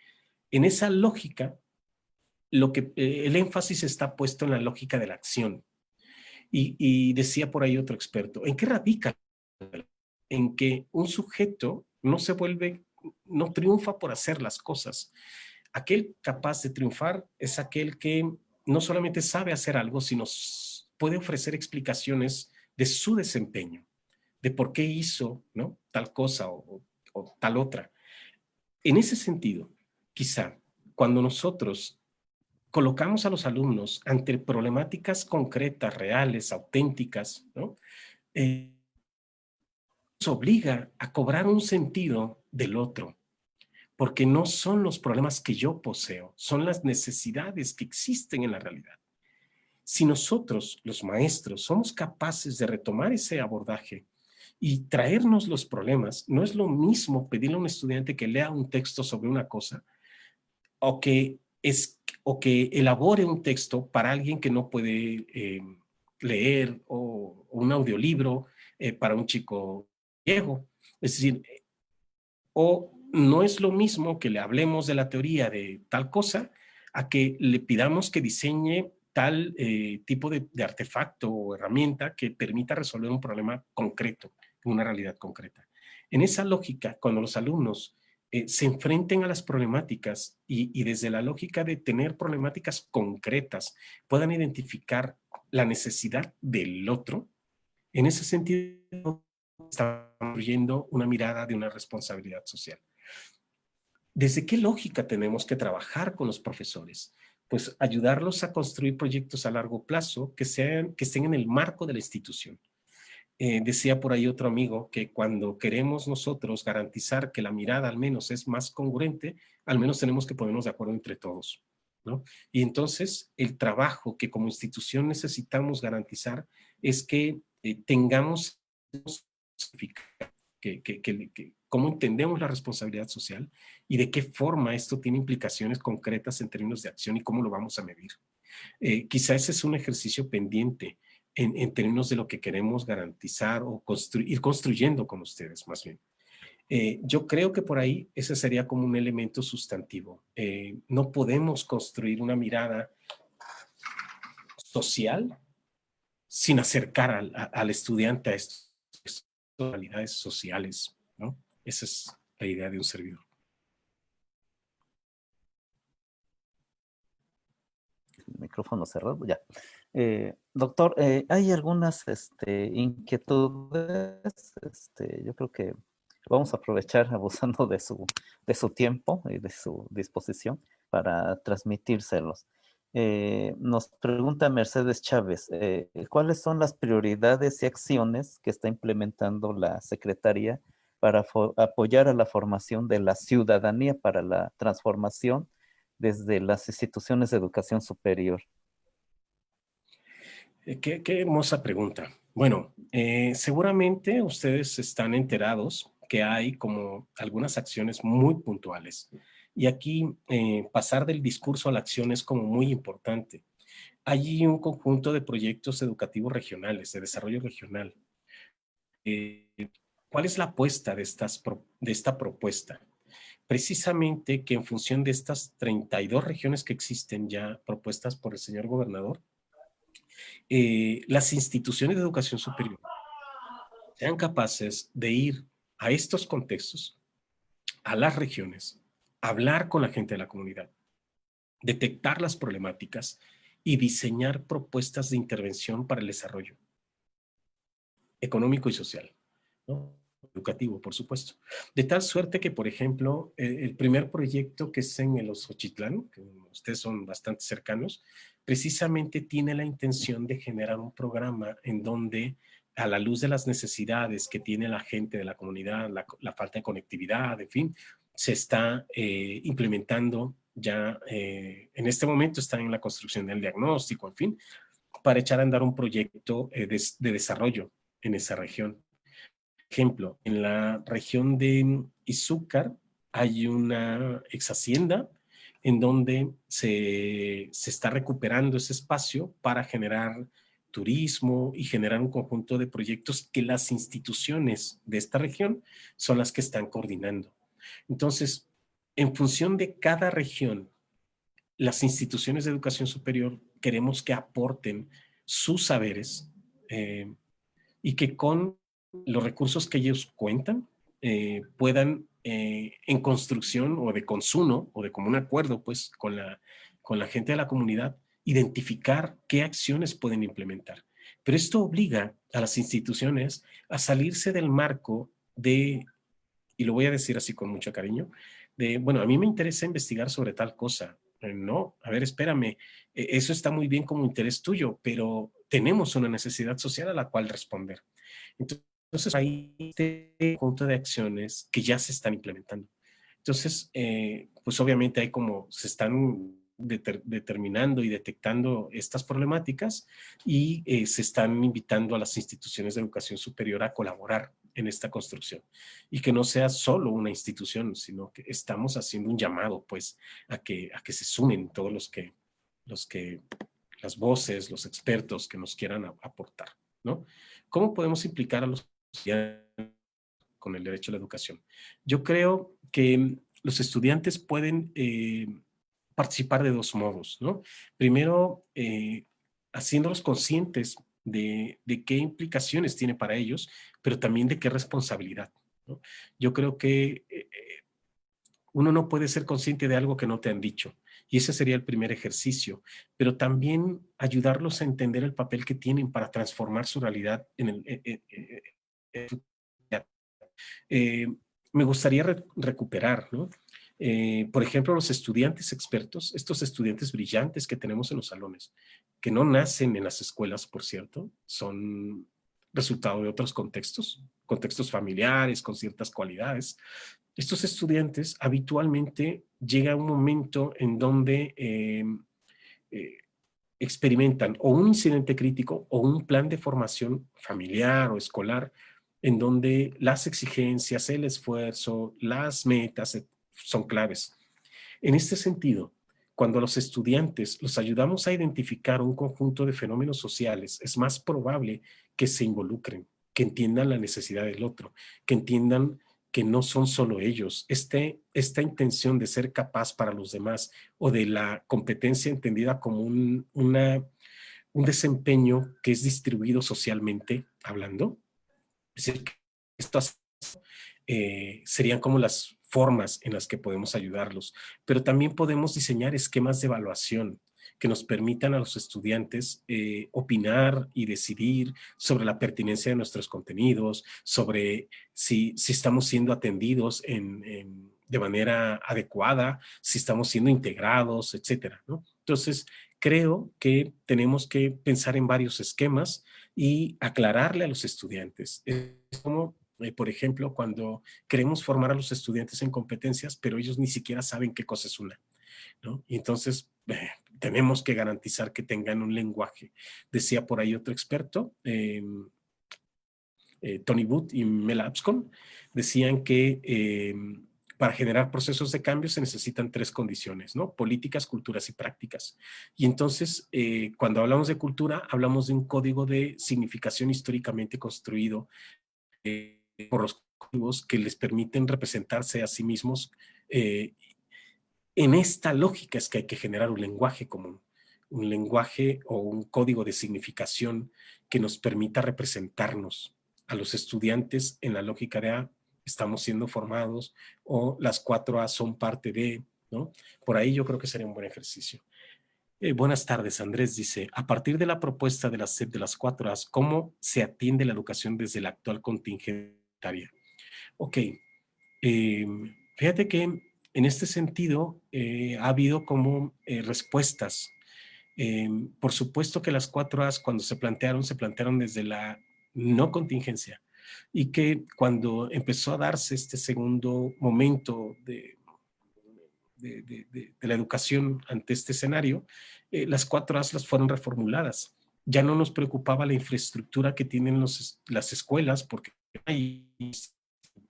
En esa lógica, el énfasis está puesto en la lógica de la acción. Y decía por ahí otro experto, ¿en qué radica? En que un sujeto no triunfa por hacer las cosas. Aquel capaz de triunfar es aquel que no solamente sabe hacer algo, sino puede ofrecer explicaciones de su desempeño, de por qué hizo, ¿no?, tal cosa o tal otra. En ese sentido, quizá cuando nosotros colocamos a los alumnos ante problemáticas concretas, reales, auténticas, ¿no?, nos obliga a cobrar un sentido del otro, porque no son los problemas que yo poseo, son las necesidades que existen en la realidad. Si nosotros, los maestros, somos capaces de retomar ese abordaje y traernos los problemas, no es lo mismo pedirle a un estudiante que lea un texto sobre una cosa o que elabore un texto para alguien que no puede leer o un audiolibro para un chico ciego. Es decir, o no es lo mismo que le hablemos de la teoría de tal cosa a que le pidamos que diseñe tal tipo de artefacto o herramienta que permita resolver un problema concreto, una realidad concreta. En esa lógica, cuando los alumnos se enfrenten a las problemáticas y desde la lógica de tener problemáticas concretas puedan identificar la necesidad del otro, en ese sentido está construyendo una mirada de una responsabilidad social. ¿Desde qué lógica tenemos que trabajar con los profesores? Pues ayudarlos a construir proyectos a largo plazo que estén en el marco de la institución. Decía por ahí otro amigo que cuando queremos nosotros garantizar que la mirada al menos es más congruente, al menos tenemos que ponernos de acuerdo entre todos, ¿no? Y entonces el trabajo que como institución necesitamos garantizar es que tengamos cómo entendemos la responsabilidad social y de qué forma esto tiene implicaciones concretas en términos de acción y cómo lo vamos a medir. Quizá ese es un ejercicio pendiente en términos de lo que queremos garantizar o ir construyendo con ustedes más bien. Yo creo que por ahí ese sería como un elemento sustantivo. No podemos construir una mirada social sin acercar al estudiante a estas realidades sociales, ¿no? Esa es la idea de un servidor. El micrófono cerrado, ya. Doctor, hay algunas inquietudes. Yo creo que vamos a aprovechar abusando de su tiempo y de su disposición para transmitírselos. Nos pregunta Mercedes Chávez, ¿cuáles son las prioridades y acciones que está implementando la Secretaría para apoyar a la formación de la ciudadanía para la transformación desde las instituciones de educación superior? Qué hermosa pregunta. Bueno, seguramente ustedes están enterados que hay como algunas acciones muy puntuales. Y aquí pasar del discurso a la acción es como muy importante. Hay un conjunto de proyectos educativos regionales, de desarrollo regional. ¿Cuál es la apuesta de esta propuesta? Precisamente que en función de estas 32 regiones que existen ya propuestas por el señor gobernador, las instituciones de educación superior sean capaces de ir a estos contextos, a las regiones, hablar con la gente de la comunidad, detectar las problemáticas y diseñar propuestas de intervención para el desarrollo económico y social, ¿no? Educativo, por supuesto. De tal suerte que, por ejemplo, el primer proyecto que es en el Osochitlán, que ustedes son bastante cercanos, precisamente tiene la intención de generar un programa en donde, a la luz de las necesidades que tiene la gente de la comunidad, la falta de conectividad, en fin, se está implementando ya, en este momento están en la construcción del diagnóstico, en fin, para echar a andar un proyecto de desarrollo en esa región. Ejemplo, en la región de Izúcar hay una ex hacienda en donde se está recuperando ese espacio para generar turismo y generar un conjunto de proyectos que las instituciones de esta región son las que están coordinando. Entonces, en función de cada región, las instituciones de educación superior queremos que aporten sus saberes y que con los recursos que ellos cuentan puedan en construcción o de consumo o de común acuerdo pues con la gente de la comunidad identificar qué acciones pueden implementar. Pero esto obliga a las instituciones a salirse del marco de, y lo voy a decir así con mucho cariño, de, bueno, a mí me interesa investigar sobre tal cosa. No, a ver, espérame, eso está muy bien como interés tuyo, pero tenemos una necesidad social a la cual responder. Entonces, hay este conjunto de acciones que ya se están implementando. Entonces, pues obviamente hay como se están determinando y detectando estas problemáticas y se están invitando a las instituciones de educación superior a colaborar en esta construcción y que no sea solo una institución, sino que estamos haciendo un llamado pues a que se sumen todos las voces, los expertos que nos quieran aportar, ¿no? ¿Cómo podemos implicar a los estudiantes con el derecho a la educación? Yo creo que los estudiantes pueden participar de dos modos, ¿no? Primero, haciéndolos conscientes de qué implicaciones tiene para ellos, pero también de qué responsabilidad, ¿no? Yo creo que uno no puede ser consciente de algo que no te han dicho. Y ese sería el primer ejercicio, pero también ayudarlos a entender el papel que tienen para transformar su realidad eh, me gustaría recuperar, ¿no? Por ejemplo, los estudiantes expertos, estos estudiantes brillantes que tenemos en los salones, que no nacen en las escuelas, por cierto, son resultado de otros contextos, contextos familiares, con ciertas cualidades. Estos estudiantes habitualmente llega un momento en donde eh, experimentan o un incidente crítico o un plan de formación familiar o escolar en donde las exigencias, el esfuerzo, las metas son claves. En este sentido, cuando a los estudiantes los ayudamos a identificar un conjunto de fenómenos sociales, es más probable que se involucren, que entiendan la necesidad del otro, que entiendan que no son solo ellos. Esta intención de ser capaz para los demás o de la competencia entendida como un desempeño que es distribuido socialmente hablando, es decir, que estas serían como las formas en las que podemos ayudarlos, pero también podemos diseñar esquemas de evaluación que nos permitan a los estudiantes opinar y decidir sobre la pertinencia de nuestros contenidos, sobre si estamos siendo atendidos de manera adecuada, si estamos siendo integrados, etcétera, ¿no? Entonces, creo que tenemos que pensar en varios esquemas y aclararle a los estudiantes. Es como, por ejemplo, cuando queremos formar a los estudiantes en competencias, pero ellos ni siquiera saben qué cosa es una, ¿no? Y entonces tenemos que garantizar que tengan un lenguaje. Decía por ahí otro experto, Tony Wood y Mel Abscon, decían que para generar procesos de cambio se necesitan tres condiciones, ¿no? Políticas, culturas y prácticas. Y entonces, cuando hablamos de cultura, hablamos de un código de significación históricamente construido por los colectivos que les permiten representarse a sí mismos. En esta lógica es que hay que generar un lenguaje común, un lenguaje o un código de significación que nos permita representarnos a los estudiantes en la lógica de estamos siendo formados o las 4A son parte de, ¿no? Por ahí yo creo que sería un buen ejercicio. Buenas tardes, Andrés dice, a partir de la propuesta de la SEP de las 4A, ¿cómo se atiende la educación desde la actual contingentaria? Ok, fíjate que en este sentido ha habido como respuestas. Por supuesto que las 4As cuando se plantearon desde la no contingencia y que cuando empezó a darse este segundo momento de la educación ante este escenario, las 4As las fueron reformuladas. Ya no nos preocupaba la infraestructura que tienen las escuelas porque ahí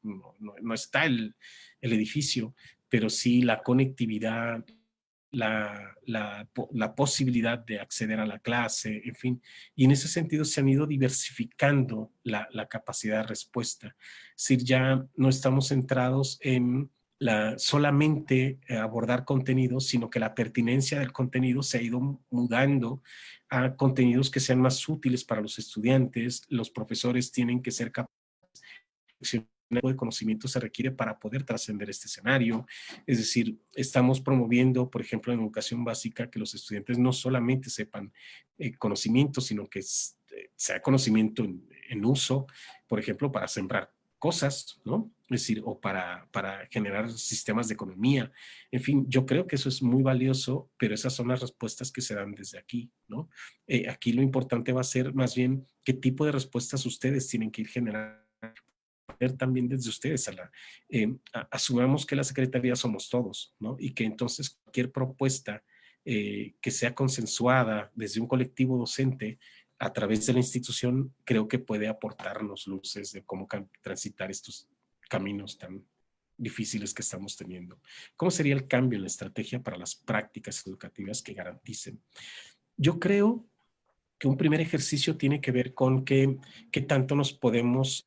no está el edificio, pero sí la conectividad, la posibilidad de acceder a la clase, en fin. Y en ese sentido se han ido diversificando la capacidad de respuesta. Es decir, ya no estamos centrados en solamente abordar contenidos, sino que la pertinencia del contenido se ha ido mudando a contenidos que sean más útiles para los estudiantes. Los profesores tienen que ser capaces de conocimiento se requiere para poder trascender este escenario. Es decir, estamos promoviendo, por ejemplo, en educación básica, que los estudiantes no solamente sepan conocimiento, sino que sea conocimiento en uso, por ejemplo, para sembrar cosas, ¿no? Es decir, o para generar sistemas de economía. En fin, yo creo que eso es muy valioso, pero esas son las respuestas que se dan desde aquí, ¿no? Aquí lo importante va a ser más bien qué tipo de respuestas ustedes tienen que ir generando también desde ustedes. Asumamos que la Secretaría somos todos, ¿no? Y que entonces cualquier propuesta que sea consensuada desde un colectivo docente a través de la institución, creo que puede aportarnos luces de cómo transitar estos caminos tan difíciles que estamos teniendo. ¿Cómo sería el cambio en la estrategia para las prácticas educativas que garanticen? Yo creo que un primer ejercicio tiene que ver con qué tanto nos podemos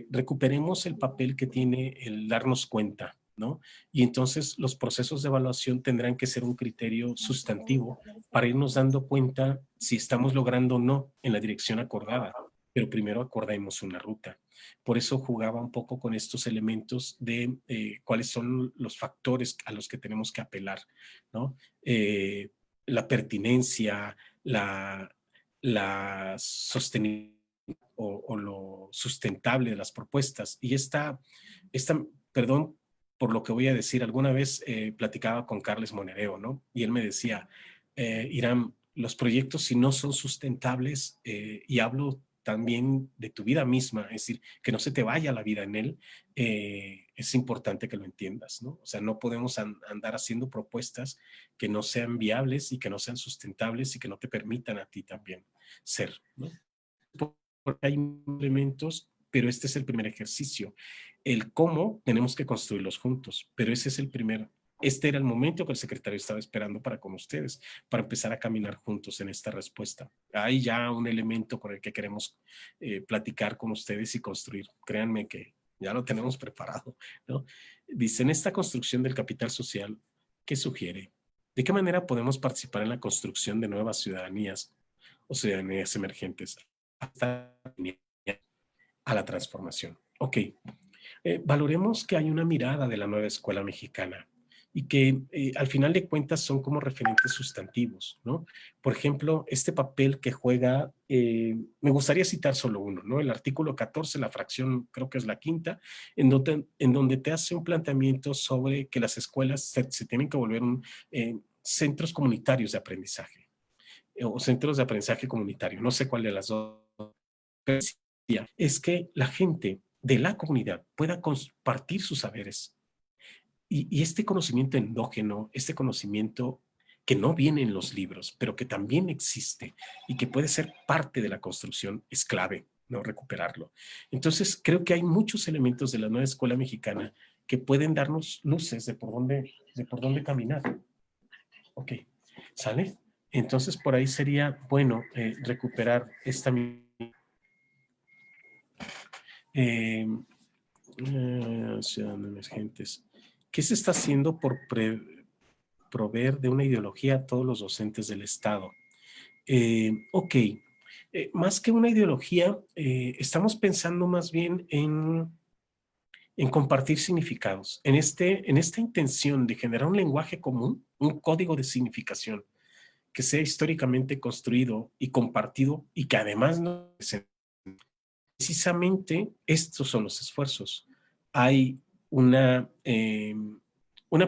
recuperemos el papel que tiene el darnos cuenta, ¿no? Y entonces los procesos de evaluación tendrán que ser un criterio sustantivo para irnos dando cuenta si estamos logrando o no en la dirección acordada, pero primero acordemos una ruta. Por eso jugaba un poco con estos elementos de cuáles son los factores a los que tenemos que apelar, ¿no? La pertinencia, la sostenibilidad o lo sustentable de las propuestas. Y perdón por lo que voy a decir, alguna vez platicaba con Carles Monereo, ¿no? Y él me decía, Irán, los proyectos si no son sustentables, y hablo también de tu vida misma, es decir, que no se te vaya la vida en él, es importante que lo entiendas, ¿no? O sea, no podemos andar haciendo propuestas que no sean viables y que no sean sustentables y que no te permitan a ti también ser, ¿no? Hay elementos, pero este es el primer ejercicio. El cómo tenemos que construirlos juntos, pero ese es el primer. Este era el momento que el secretario estaba esperando para con ustedes, para empezar a caminar juntos en esta respuesta. Hay ya un elemento con el que queremos platicar con ustedes y construir. Créanme que ya lo tenemos preparado, ¿no? Dice, en esta construcción del capital social, ¿qué sugiere? ¿De qué manera podemos participar en la construcción de nuevas ciudadanías o ciudadanías emergentes hasta a la transformación? Ok, valoremos que hay una mirada de la nueva escuela mexicana y que al final de cuentas son como referentes sustantivos, ¿no? Por ejemplo, este papel que juega, me gustaría citar solo uno, ¿no? El artículo 14, la fracción, creo que es la quinta, en donde te hace un planteamiento sobre que las escuelas se tienen que volver centros comunitarios de aprendizaje o centros de aprendizaje comunitario, no sé cuál de las dos, pero es que la gente de la comunidad pueda compartir sus saberes. Y este conocimiento endógeno, este conocimiento que no viene en los libros, pero que también existe y que puede ser parte de la construcción, es clave, ¿no? Recuperarlo. Entonces, creo que hay muchos elementos de la nueva escuela mexicana que pueden darnos luces de por dónde caminar. Ok, ¿sale? Entonces, por ahí sería bueno recuperar esta ciudadanos emergentes. ¿Qué se está haciendo por proveer de una ideología a todos los docentes del Estado? Ok, más que una ideología, estamos pensando más bien en compartir significados, en esta intención de generar un lenguaje común, un código de significación que sea históricamente construido y compartido y que además no se. Precisamente estos son los esfuerzos. Hay una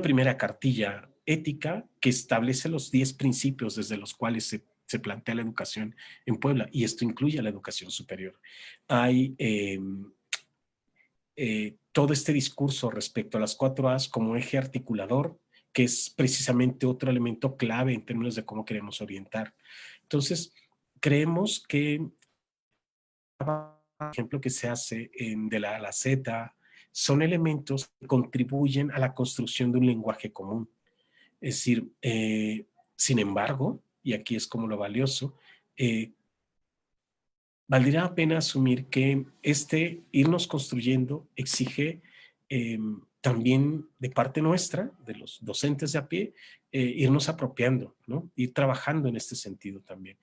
primera cartilla ética que establece los 10 principios desde los cuales se plantea la educación en Puebla, y esto incluye a la educación superior. Hay todo este discurso respecto a las 4As como eje articulador, que es precisamente otro elemento clave en términos de cómo queremos orientar. Entonces, creemos que ejemplo que se hace de la A a la Z, son elementos que contribuyen a la construcción de un lenguaje común. Es decir, sin embargo, y aquí es como lo valioso, valdría la pena asumir que irnos construyendo exige también de parte nuestra, de los docentes de a pie, irnos apropiando, ¿no? Ir trabajando en este sentido también.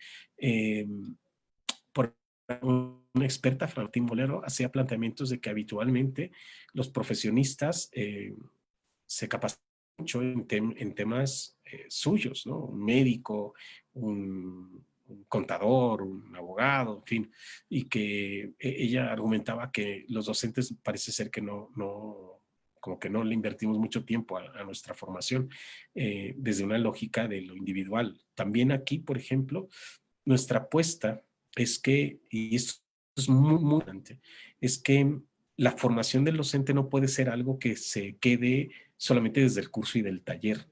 Por una experta, Francine Molero, hacía planteamientos de que habitualmente los profesionistas se capacitan mucho en temas suyos, ¿no? Un médico, un contador, un abogado, en fin, y que ella argumentaba que los docentes parece ser que como que no le invertimos mucho tiempo a nuestra formación desde una lógica de lo individual. También aquí, por ejemplo, nuestra apuesta es que, y esto es muy importante, es que la formación del docente no puede ser algo que se quede solamente desde el curso y del taller.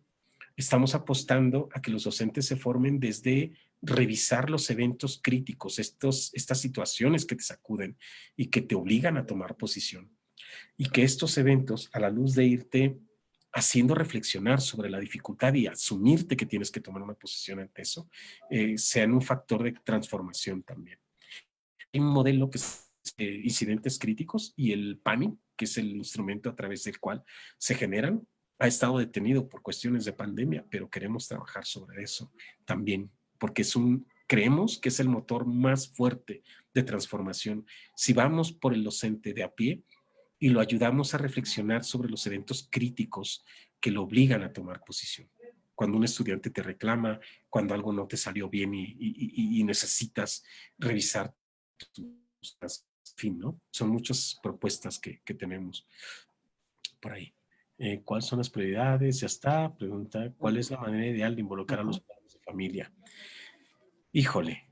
Estamos apostando a que los docentes se formen desde revisar los eventos críticos, estas situaciones que te sacuden y que te obligan a tomar posición. Y que estos eventos, a la luz de irte haciendo reflexionar sobre la dificultad y asumirte que tienes que tomar una posición ante eso, sean un factor de transformación también. Hay un modelo que es incidentes críticos, y el PANI, que es el instrumento a través del cual se generan, ha estado detenido por cuestiones de pandemia, pero queremos trabajar sobre eso también, porque creemos que es el motor más fuerte de transformación. Si vamos por el docente de a pie y lo ayudamos a reflexionar sobre los eventos críticos que lo obligan a tomar posición. Cuando un estudiante te reclama, cuando algo no te salió bien y necesitas revisar en fin, ¿no? Son muchas propuestas que tenemos por ahí. ¿Cuáles son las prioridades? Ya está. Pregunta, ¿cuál es la manera ideal de involucrar a los padres de familia? Híjole,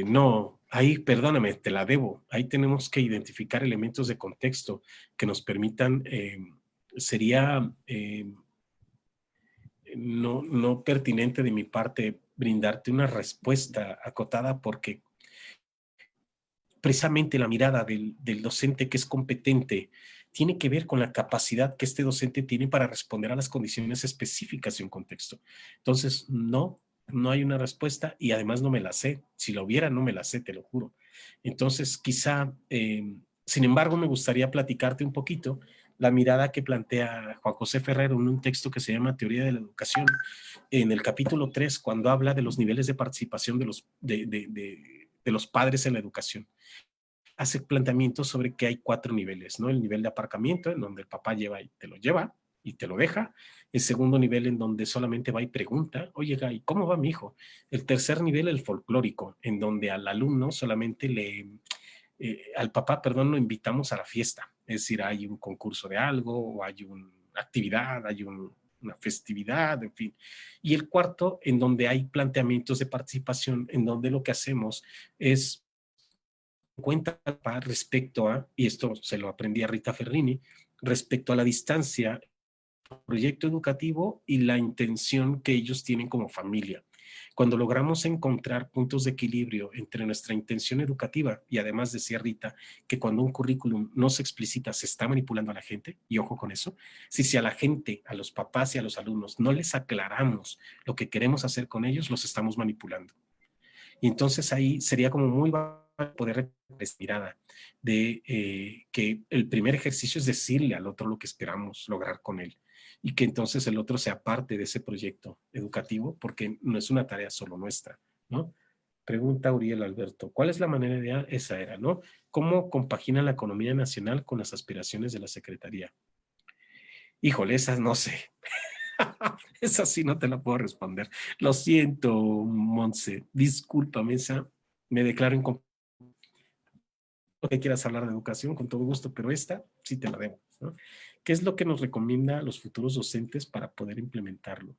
no, ahí, perdóname, te la debo. Ahí tenemos que identificar elementos de contexto que nos permitan, sería no pertinente de mi parte brindarte una respuesta acotada, porque precisamente la mirada del docente que es competente tiene que ver con la capacidad que este docente tiene para responder a las condiciones específicas de un contexto. Entonces, no hay una respuesta y además no me la sé. Si la hubiera, no me la sé, te lo juro. Entonces, quizá, sin embargo, me gustaría platicarte un poquito la mirada que plantea Juan José Ferrero en un texto que se llama Teoría de la Educación, en el capítulo 3, cuando habla de los niveles de participación de los padres en la educación. Hace planteamientos sobre que hay 4 niveles, ¿no? El nivel de aparcamiento, en donde el papá lleva y te lo deja. El segundo nivel, en donde solamente va y pregunta, oye, ¿y cómo va mi hijo? El tercer nivel, el folclórico, en donde al alumno solamente al papá, perdón, lo invitamos a la fiesta. Es decir, hay un concurso de algo, o hay una actividad, hay una festividad, en fin. Y el cuarto, en donde hay planteamientos de participación, en donde lo que hacemos es cuenta respecto a, y esto se lo aprendí a Rita Ferrini, respecto a la distancia, proyecto educativo y la intención que ellos tienen como familia. Cuando logramos encontrar puntos de equilibrio entre nuestra intención educativa, y además decía Rita que cuando un currículum no se explicita se está manipulando a la gente, y ojo con eso, si a la gente, a los papás y a los alumnos no les aclaramos lo que queremos hacer con ellos, los estamos manipulando. Y entonces ahí sería como muy poder respirar de que el primer ejercicio es decirle al otro lo que esperamos lograr con él y que entonces el otro sea parte de ese proyecto educativo porque no es una tarea solo nuestra, ¿no? Pregunta Uriel Alberto, ¿cuál es la manera de esa era, no? ¿Cómo compagina la economía nacional con las aspiraciones de la Secretaría? Híjole, esas no sé. Esa sí no te la puedo responder. Lo siento, Monse. Discúlpame, esa me declaro incompetente. Que quieras hablar de educación, con todo gusto, pero esta sí te la debo, ¿no? ¿Qué es lo que nos recomienda a los futuros docentes para poder implementarlo?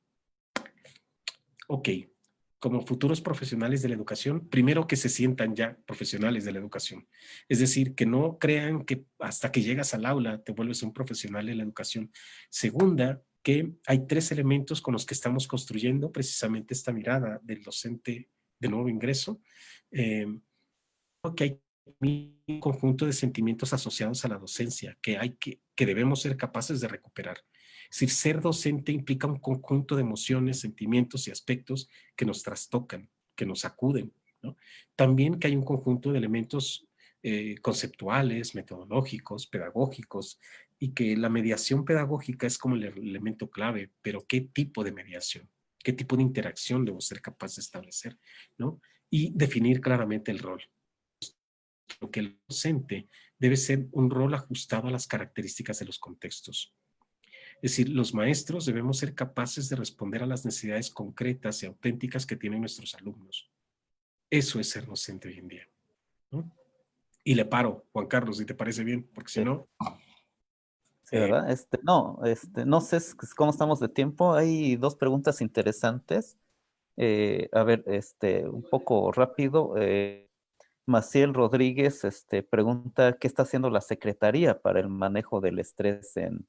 Ok, como futuros profesionales de la educación, primero que se sientan ya profesionales de la educación. Es decir, que no crean que hasta que llegas al aula te vuelves un profesional de la educación. Segunda, que hay 3 elementos con los que estamos construyendo precisamente esta mirada del docente de nuevo ingreso. Que hay un conjunto de sentimientos asociados a la docencia que debemos ser capaces de recuperar. Es decir, ser docente implica un conjunto de emociones, sentimientos y aspectos que nos trastocan, que nos sacuden, ¿no? También que hay un conjunto de elementos conceptuales, metodológicos, pedagógicos, y que la mediación pedagógica es como el elemento clave, pero ¿qué tipo de mediación? ¿Qué tipo de interacción debo ser capaz de establecer, ¿no? Y definir claramente el rol. Que el docente debe ser un rol ajustado a las características de los contextos. Es decir, los maestros debemos ser capaces de responder a las necesidades concretas y auténticas que tienen nuestros alumnos. Eso es ser docente hoy en día, ¿no? Y le paro, Juan Carlos, si te parece bien, porque si Sí, no... sí, ¿verdad? No sé cómo estamos de tiempo. Hay 2 preguntas interesantes. A ver, un poco rápido. Maciel Rodríguez, pregunta, ¿qué está haciendo la Secretaría para el manejo del estrés en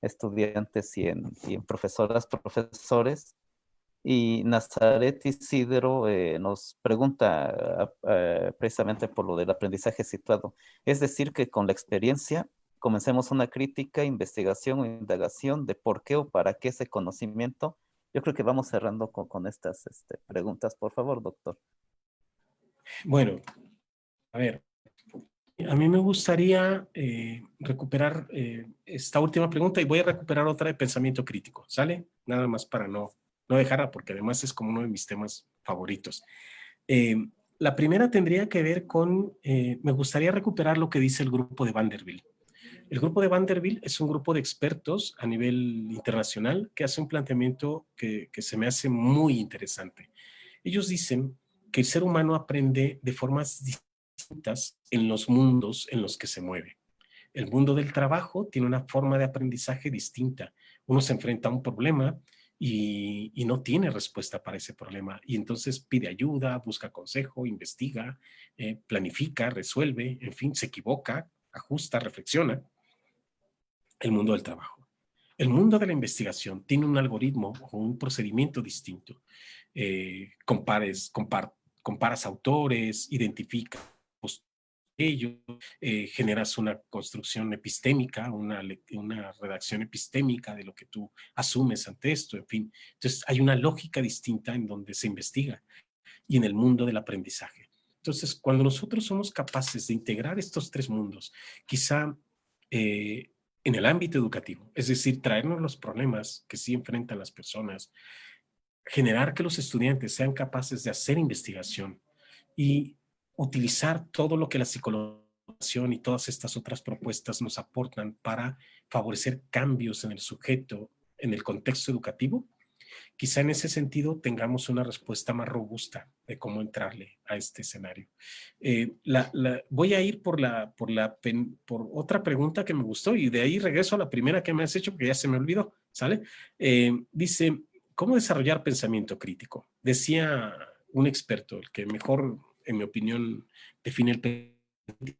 estudiantes y en profesoras, profesores? Y Nazaret Isidro nos pregunta precisamente por lo del aprendizaje situado. Es decir, que con la experiencia comencemos una crítica, investigación o indagación de por qué o para qué ese conocimiento. Yo creo que vamos cerrando con estas preguntas. Por favor, doctor. Bueno, a ver, a mí me gustaría recuperar esta última pregunta y voy a recuperar otra de pensamiento crítico, ¿sale? Nada más para no dejarla, porque además es como uno de mis temas favoritos. La primera tendría que ver con, me gustaría recuperar lo que dice el grupo de Vanderbilt. El grupo de Vanderbilt es un grupo de expertos a nivel internacional que hace un planteamiento que se me hace muy interesante. Ellos dicen que el ser humano aprende de formas distintas en los mundos en los que se mueve. El mundo del trabajo tiene una forma de aprendizaje distinta. Uno se enfrenta a un problema y no tiene respuesta para ese problema. Y entonces pide ayuda, busca consejo, investiga, planifica, resuelve, en fin, se equivoca, ajusta, reflexiona. El mundo del trabajo. El mundo de la investigación tiene un algoritmo o un procedimiento distinto. Comparas autores, identificas ello, generas una construcción epistémica, una redacción epistémica de lo que tú asumes ante esto, en fin. Entonces hay una lógica distinta en donde se investiga y en el mundo del aprendizaje. Entonces, cuando nosotros somos capaces de integrar estos tres mundos, quizá en el ámbito educativo, es decir, traernos los problemas que sí enfrentan las personas, generar que los estudiantes sean capaces de hacer investigación y utilizar todo lo que la psicología y todas estas otras propuestas nos aportan para favorecer cambios en el sujeto, en el contexto educativo, quizá en ese sentido tengamos una respuesta más robusta de cómo entrarle a este escenario. Voy a ir por otra pregunta que me gustó y de ahí regreso a la primera que me has hecho porque ya se me olvidó, ¿sale? Dice, ¿cómo desarrollar pensamiento crítico? Decía un experto, el que mejor, en mi opinión, define el pensamiento.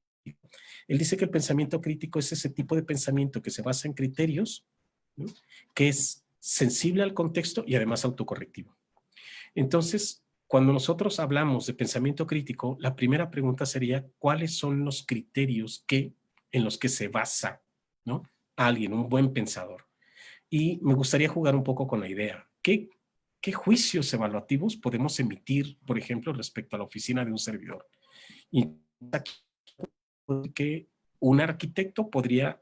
Él dice que el pensamiento crítico es ese tipo de pensamiento que se basa en criterios, ¿no?, que es sensible al contexto y además autocorrectivo. Entonces, cuando nosotros hablamos de pensamiento crítico, la primera pregunta sería, ¿cuáles son los criterios en los que se basa, ¿no?, alguien, un buen pensador? Y me gustaría jugar un poco con la idea. ¿Qué juicios evaluativos podemos emitir, por ejemplo, respecto a la oficina de un servidor? Y aquí que un arquitecto podría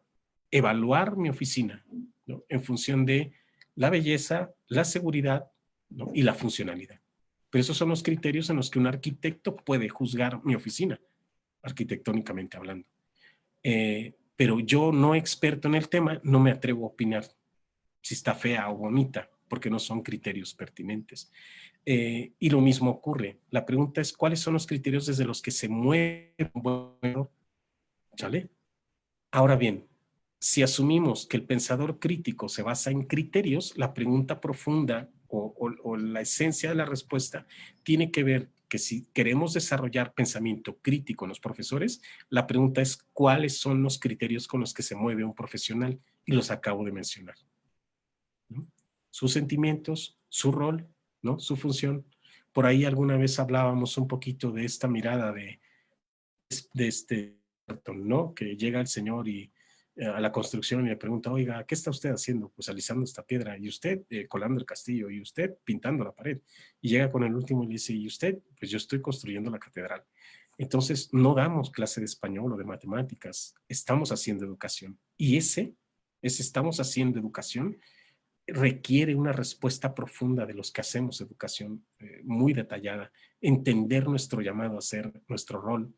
evaluar mi oficina, ¿no?, en función de la belleza, la seguridad, ¿no?, y la funcionalidad. Pero esos son los criterios en los que un arquitecto puede juzgar mi oficina, arquitectónicamente hablando. Pero yo, no experto en el tema, no me atrevo a opinar si está fea o bonita, porque no son criterios pertinentes. Y lo mismo ocurre. La pregunta es, ¿cuáles son los criterios desde los que se mueve un buen, ¿sale? Ahora bien, si asumimos que el pensador crítico se basa en criterios, la pregunta profunda o la esencia de la respuesta tiene que ver que si queremos desarrollar pensamiento crítico en los profesores, la pregunta es cuáles son los criterios con los que se mueve un profesional, y los acabo de mencionar, ¿no? Sus sentimientos, su rol, ¿no?, su función. Por ahí alguna vez hablábamos un poquito de esta mirada de este, ¿no?, que llega el señor a la construcción y le pregunta, oiga, ¿qué está usted haciendo? Pues alisando esta piedra. Y usted colando el castillo, y usted pintando la pared. Y llega con el último y le dice, ¿y usted? Pues yo estoy construyendo la catedral. Entonces no damos clase de español o de matemáticas, estamos haciendo educación. Y ese estamos haciendo educación requiere una respuesta profunda de los que hacemos educación, muy detallada, entender nuestro llamado a ser, nuestro rol,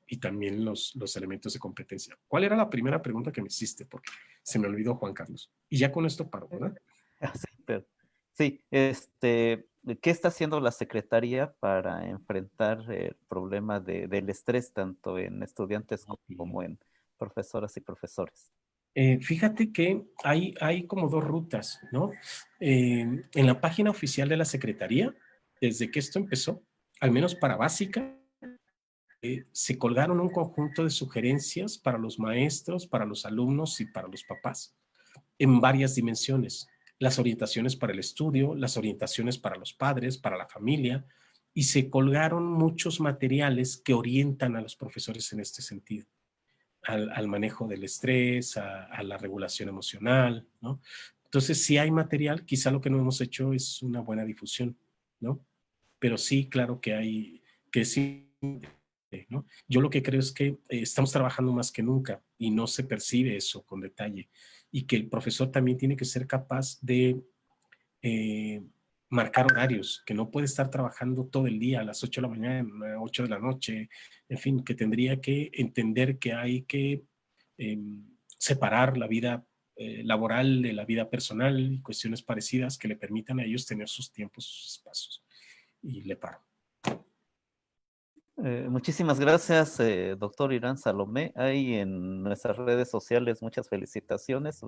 y también los elementos de competencia. ¿Cuál era la primera pregunta que me hiciste? Porque se me olvidó, Juan Carlos. Y ya con esto paro, ¿verdad? Sí, sí, ¿qué está haciendo la Secretaría para enfrentar el problema del estrés tanto en estudiantes como en profesoras y profesores? Fíjate que hay como dos rutas, ¿no? En la página oficial de la Secretaría, desde que esto empezó, al menos para básica, se colgaron un conjunto de sugerencias para los maestros, para los alumnos y para los papás, en varias dimensiones. Las orientaciones para el estudio, las orientaciones para los padres, para la familia, y se colgaron muchos materiales que orientan a los profesores en este sentido, al manejo del estrés, a la regulación emocional, ¿no? Entonces, si hay material, quizá lo que no hemos hecho es una buena difusión, ¿no? Pero sí, claro que hay, que sí, ¿no? Yo lo que creo es que estamos trabajando más que nunca y no se percibe eso con detalle, y que el profesor también tiene que ser capaz de eh, marcar horarios, que no puede estar trabajando todo el día a las 8 de la mañana, a las 8 de la noche, en fin, que tendría que entender que hay que eh, separar la vida laboral de la vida personal y cuestiones parecidas que le permitan a ellos tener sus tiempos, sus espacios. Y le paro. Muchísimas gracias, doctor Irán Salomé. Hay en nuestras redes sociales muchas felicitaciones,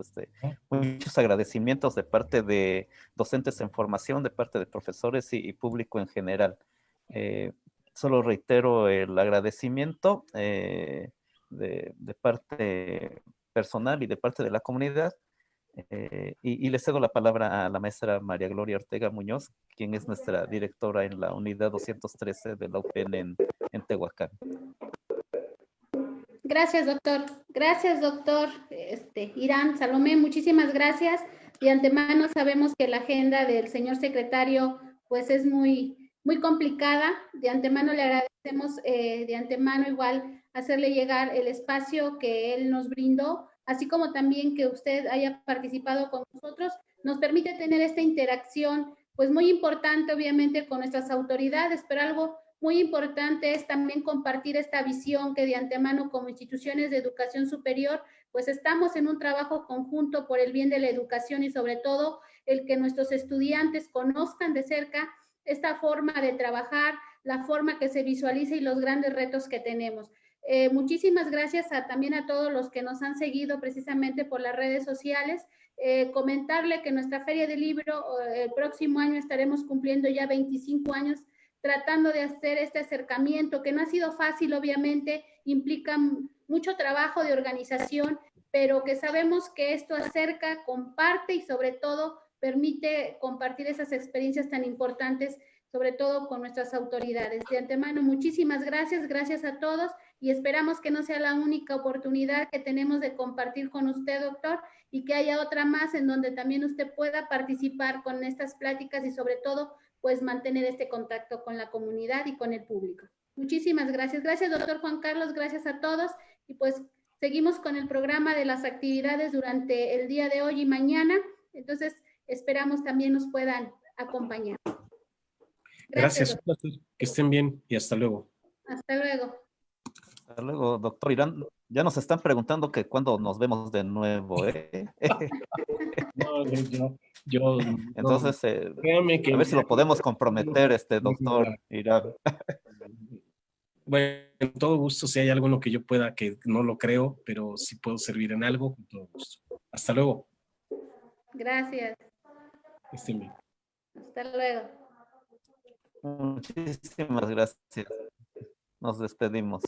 muchos agradecimientos de parte de docentes en formación, de parte de profesores y público en general. Solo reitero el agradecimiento de parte personal y de parte de la comunidad. Y le cedo la palabra a la maestra María Gloria Ortega Muñoz, quien es nuestra directora en la unidad 213 de la UPN en Tehuacán. Gracias, doctor. Gracias, doctor Irán Salomé. Muchísimas gracias. De antemano sabemos que la agenda del señor secretario pues es muy, muy complicada. De antemano le agradecemos, de antemano igual hacerle llegar el espacio que él nos brindó, así como también que usted haya participado con nosotros. Nos permite tener esta interacción pues muy importante obviamente con nuestras autoridades, pero algo muy importante es también compartir esta visión que de antemano como instituciones de educación superior, pues estamos en un trabajo conjunto por el bien de la educación y sobre todo el que nuestros estudiantes conozcan de cerca esta forma de trabajar, la forma que se visualiza y los grandes retos que tenemos. Muchísimas gracias también a todos los que nos han seguido precisamente por las redes sociales. Comentarle que nuestra Feria del Libro el próximo año estaremos cumpliendo ya 25 años tratando de hacer este acercamiento, que no ha sido fácil, obviamente, implica mucho trabajo de organización, pero que sabemos que esto acerca, comparte y sobre todo permite compartir esas experiencias tan importantes, sobre todo con nuestras autoridades. De antemano, muchísimas gracias, gracias a todos y esperamos que no sea la única oportunidad que tenemos de compartir con usted, doctor, y que haya otra más en donde también usted pueda participar con estas pláticas y sobre todo pues mantener este contacto con la comunidad y con el público. Muchísimas gracias. Gracias, doctor Juan Carlos, gracias a todos. Y pues seguimos con el programa de las actividades durante el día de hoy y mañana. Entonces, esperamos también nos puedan acompañar. Gracias, que estén bien y hasta luego. Hasta luego. Hasta luego, doctor Irán. Ya nos están preguntando que cuándo nos vemos de nuevo, ¿eh? No, Entonces, créame que a ver si lo podemos comprometer, doctor Irán. Bueno, con todo gusto, si hay algo en lo que yo pueda, que no lo creo, pero si puedo servir en algo, con todo gusto. Hasta luego. Gracias. Estén bien. Hasta luego. Muchísimas gracias. Nos despedimos.